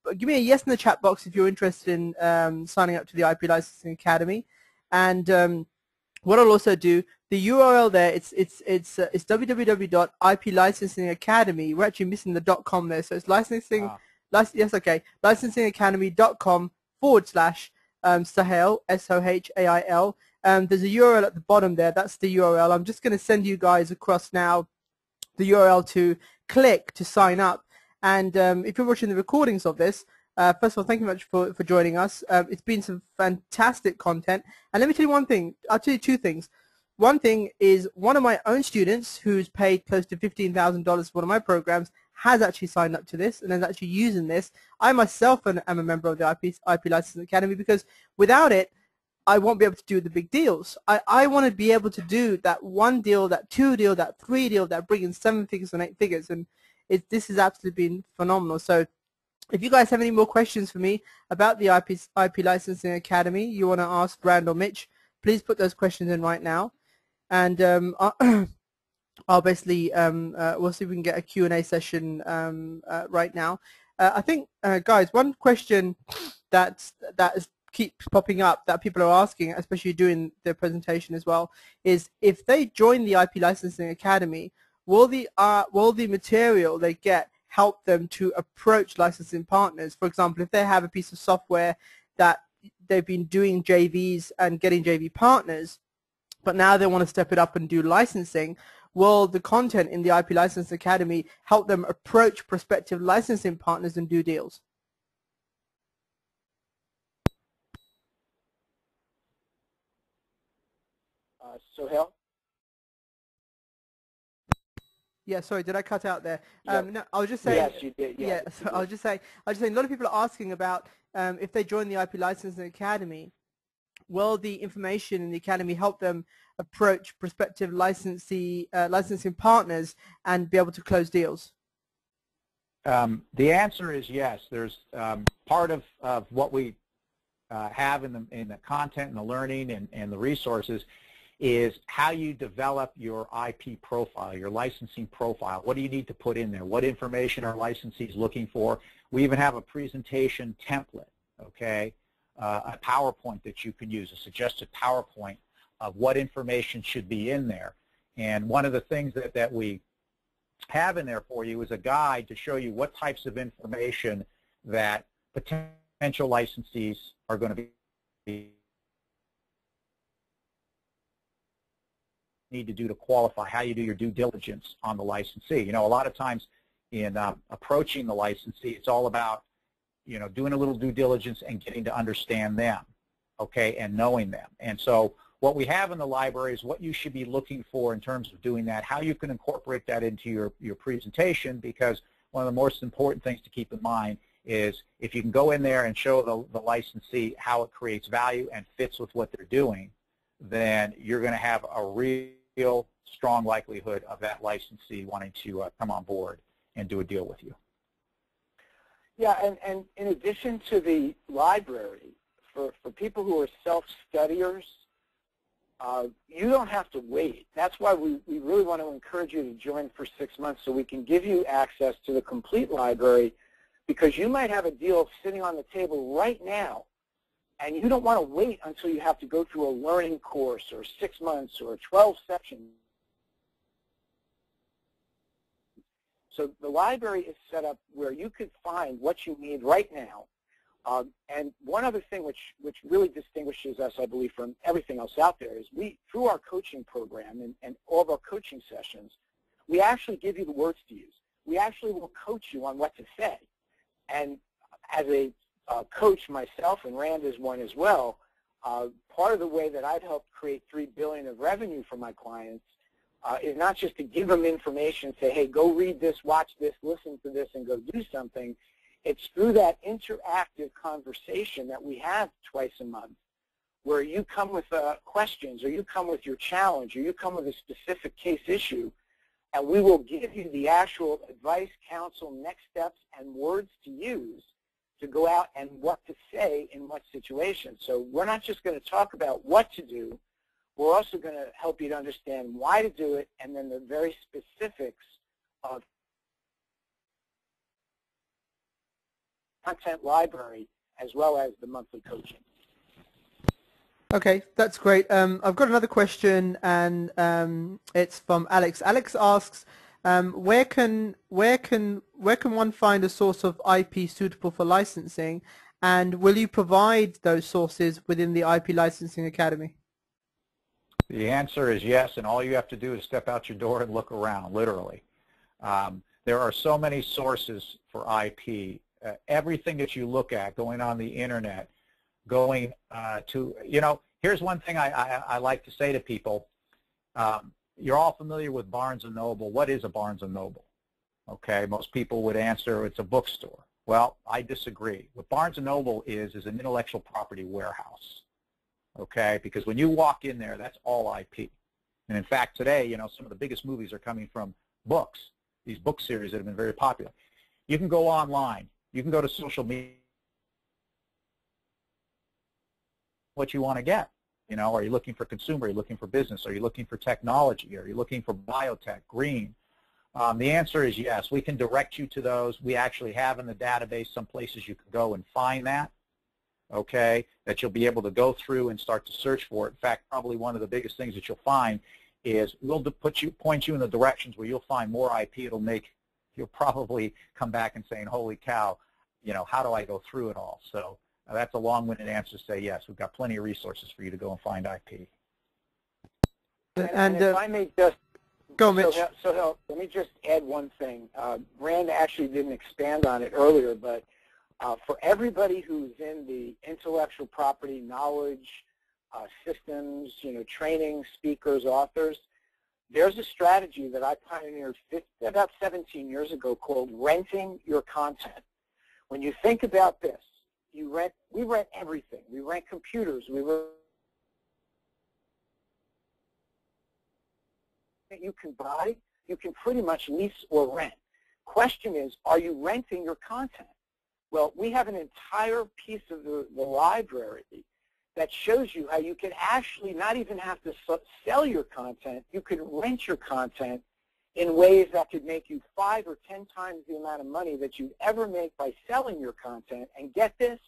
But give me a yes in the chat box if you're interested in signing up to the IP Licensing Academy. And what I'll also do, the URL there, it's www.iplicensingacademy. We're actually missing the .com there, so it's licensingacademy.com/Sahel, S-O-H-A-I-L. There's a URL at the bottom there. That's the URL. I'm just going to send you guys across now the URL to click to sign up. And if you're watching the recordings of this, first of all, thank you very much for joining us. It's been some fantastic content. And let me tell you one thing. I'll tell you two things. One thing is, one of my own students who's paid close to $15,000 for one of my programs has actually signed up to this and is actually using this. I myself am a member of the IP Licensing Academy, because without it, I won't be able to do the big deals. I want to be able to do that one deal, that two deal, that three deal, that bring in 7 figures and 8 figures. And this has absolutely been phenomenal. So if you guys have any more questions for me about the IP Licensing Academy, you want to ask Brand or Mitch, please put those questions in right now. And I'll basically, we'll see if we can get a Q&A session right now. I think, guys, one question that keeps popping up that people are asking, especially during their presentation as well, is if they join the IP Licensing Academy, will the material they get help them to approach licensing partners? For example, if they have a piece of software that they've been doing JVs and getting JV partners, but now they want to step it up and do licensing, will the content in the IP Licensing Academy help them approach prospective licensing partners and do deals? Sohail? Yeah, sorry, did I cut out there? Yep. No, I was just saying. Yes, you did. Yeah, so I was just saying. A lot of people are asking about if they join the IP Licensing Academy, will the information in the academy help them approach prospective licensing partners and be able to close deals? The answer is yes. There's part of what we have in the content and the learning and the resources is how you develop your IP profile, your licensing profile. What do you need to put in there? What information are licensees looking for? We even have a presentation template, okay, a PowerPoint that you can use, a suggested PowerPoint of what information should be in there. And one of the things that we have in there for you is a guide to show you what types of information that potential licensees are going to be need to do to qualify, how you do your due diligence on the licensee. You know, a lot of times in approaching the licensee, it's all about, you know, doing a little due diligence and getting to understand them, okay, and knowing them. And so what we have in the library is what you should be looking for in terms of doing that, how you can incorporate that into your presentation, because one of the most important things to keep in mind is if you can go in there and show the licensee how it creates value and fits with what they're doing, then you're going to have a real strong likelihood of that licensee wanting to come on board and do a deal with you. Yeah, and in addition to the library, for people who are self-studiers, you don't have to wait. That's why we really want to encourage you to join for 6 months so we can give you access to the complete library, because you might have a deal sitting on the table right now, and you don't want to wait until you have to go through a learning course or 6 months or 12 sessions. So the library is set up where you could find what you need right now. And one other thing which really distinguishes us, I believe, from everything else out there is through our coaching program and all of our coaching sessions, we actually give you the words to use. We actually will coach you on what to say. And as a coach myself, and Rand is one as well, part of the way that I've helped create $3 billion of revenue for my clients is not just to give them information, say, hey, go read this, watch this, listen to this, and go do something. It's through that interactive conversation that we have twice a month, where you come with questions, or you come with your challenge, or you come with a specific case issue, and we will give you the actual advice, counsel, next steps, and words to use to go out and what to say in what situation. So we're not just going to talk about what to do. We're also going to help you to understand why to do it, and then the very specifics of content library, as well as the monthly coaching. Okay, that's great. I've got another question, and it's from Alex. Alex asks, where can one find a source of IP suitable for licensing, and will you provide those sources within the IP Licensing Academy? The answer is yes, and all you have to do is step out your door and look around, literally. There are so many sources for IP. Everything that you look at, going on the internet, going to, you know, here's one thing I like to say to people. You're all familiar with Barnes & Noble. What is a Barnes & Noble? Okay, most people would answer it's a bookstore. Well, I disagree. What Barnes & Noble is an intellectual property warehouse. Okay, because when you walk in there, that's all IP. And in fact, today, you know, some of the biggest movies are coming from books, these book series that have been very popular. You can go online. You can go to social media. What you want to get. You know, are you looking for consumer? Are you looking for business? Are you looking for technology? Are you looking for biotech, green? The answer is yes. We can direct you to those. We actually have in the database some places you can go and find that, okay, that you'll be able to go through and start to search for it. In fact, probably one of the biggest things that you'll find is we'll point you in the directions where you'll find more IP. You'll probably come back and saying, holy cow, you know, how do I go through it all? So that's a long-winded answer to say yes. We've got plenty of resources for you to go and find IP. And if I may just go, Mitch. So let me just add one thing. Rand actually didn't expand on it earlier, but for everybody who's in the intellectual property knowledge systems, you know, training, speakers, authors, there's a strategy that I pioneered about 17 years ago called renting your content. When you think about this, we rent everything. We rent computers. You can buy, you can pretty much lease or rent. Question is, are you renting your content? Well, we have an entire piece of the library that shows you how you can actually not even have to sell your content. You can rent your content in ways that could make you 5 or 10 times the amount of money that you'd ever make by selling your content. And get this,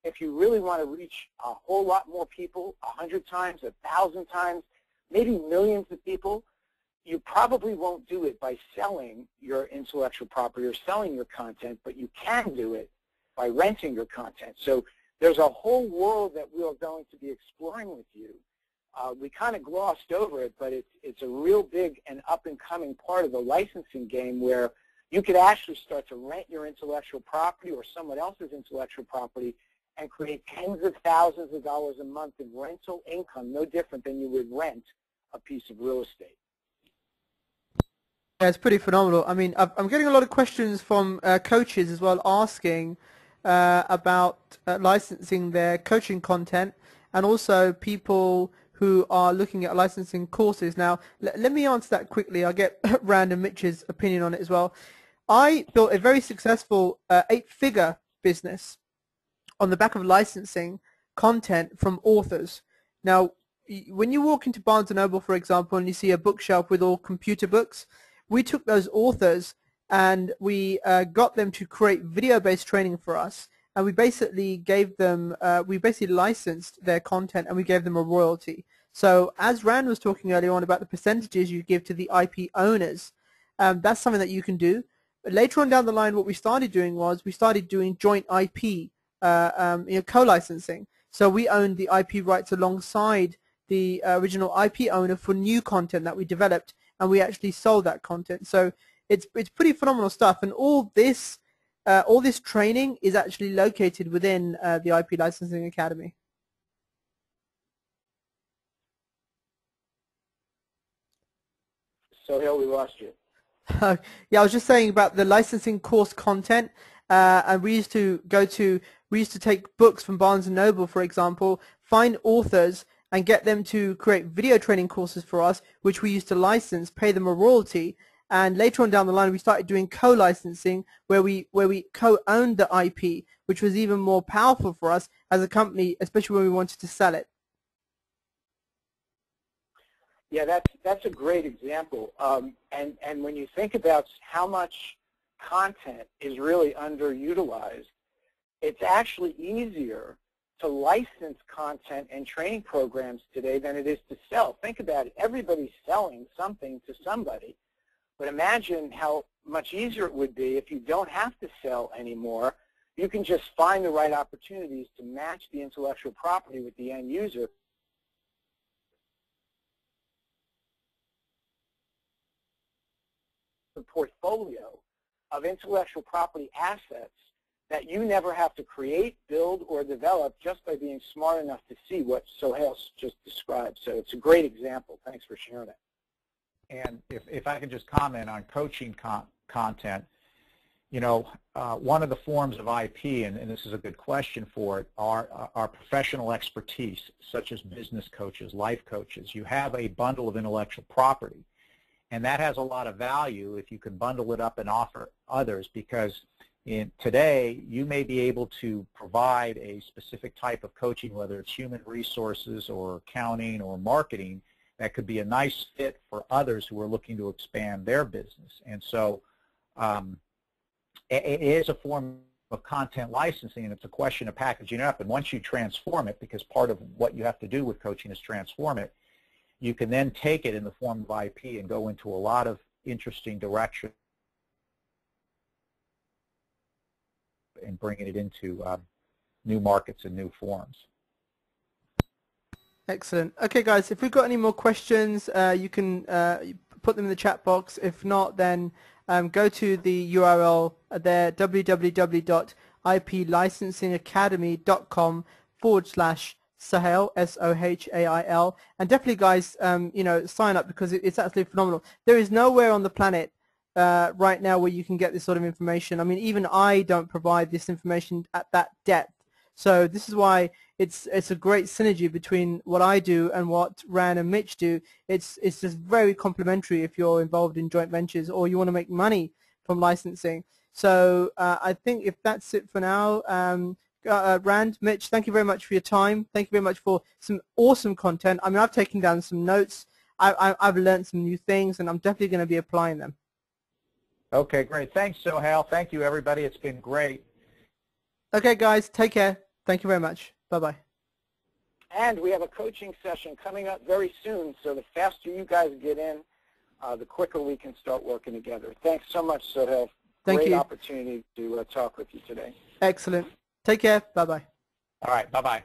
if you really want to reach a whole lot more people, 100 times, 1,000 times, maybe millions of people, you probably won't do it by selling your intellectual property or selling your content, but you can do it by renting your content. So there's a whole world that we are going to be exploring with you. We kind of glossed over it, but it's a real big and up-and-coming part of the licensing game where you could actually start to rent your intellectual property or someone else's intellectual property and create tens of thousands of dollars a month in rental income, no different than you would rent a piece of real estate. Yeah, it's pretty phenomenal. I mean, I'm getting a lot of questions from coaches as well asking about licensing their coaching content, and also people who are looking at licensing courses. Now, let me answer that quickly. I'll get Rand and Mitch's opinion on it as well. I built a very successful 8-figure business on the back of licensing content from authors. Now, when you walk into Barnes & Noble, for example, and you see a bookshelf with all computer books, we took those authors and we got them to create video-based training for us, and we basically gave them, we basically licensed their content and we gave them a royalty. So as Rand was talking earlier on about the percentages you give to the IP owners, that's something that you can do. But later on down the line, what we started doing was we started doing joint IP, co-licensing. So we owned the IP rights alongside the original IP owner for new content that we developed, and we actually sold that content. So it's pretty phenomenal stuff, and all this training is actually located within the IP Licensing Academy. So, Hill, we lost you. Yeah, I was just saying about the licensing course content, and we used to take books from Barnes & Noble, for example, find authors and get them to create video training courses for us, which we used to license, pay them a royalty, and later on down the line we started doing co-licensing where we co-owned the IP, which was even more powerful for us as a company, especially when we wanted to sell it. Yeah, that's a great example. And when you think about how much content is really underutilized, it's actually easier to license content and training programs today than it is to sell. Think about it. Everybody's selling something to somebody. But imagine how much easier it would be if you don't have to sell anymore. You can just find the right opportunities to match the intellectual property with the end user. The portfolio of intellectual property assets that you never have to create, build, or develop just by being smart enough to see what Sohail just described. So it's a great example. Thanks for sharing it. And if I can just comment on coaching content, you know, one of the forms of IP, and this is a good question for it, are professional expertise, such as business coaches, life coaches. You have a bundle of intellectual property, and that has a lot of value if you can bundle it up and offer others, because today you may be able to provide a specific type of coaching, whether it's human resources or accounting or marketing, that could be a nice fit for others who are looking to expand their business. And so it is a form of content licensing, and it's a question of packaging it up. And once you transform it, because part of what you have to do with coaching is transform it, you can then take it in the form of IP and go into a lot of interesting directions and bringing it into new markets and new forms. Excellent. Okay, guys, if we've got any more questions, you can put them in the chat box. If not, then go to the URL there, www.iplicensingacademy.com/Sohail, S-O-H-A-I-L. And definitely, guys, you know, sign up, because it's absolutely phenomenal. There is nowhere on the planet right now where you can get this sort of information. I mean, even I don't provide this information at that depth. So this is why it's a great synergy between what I do and what Rand and Mitch do. It's just very complementary if you're involved in joint ventures or you want to make money from licensing. So I think if that's it for now, Rand, Mitch, thank you very much for your time. Thank you very much for some awesome content. I mean, I've taken down some notes. I've learned some new things, and I'm definitely going to be applying them. Okay, great. Thanks, Sohail. Thank you, everybody. It's been great. Okay, guys, take care. Thank you very much. Bye-bye. And we have a coaching session coming up very soon, so the faster you guys get in, the quicker we can start working together. Thanks so much, Sohail. Thank you. Great opportunity to talk with you today. Excellent. Take care. Bye-bye. All right, bye-bye.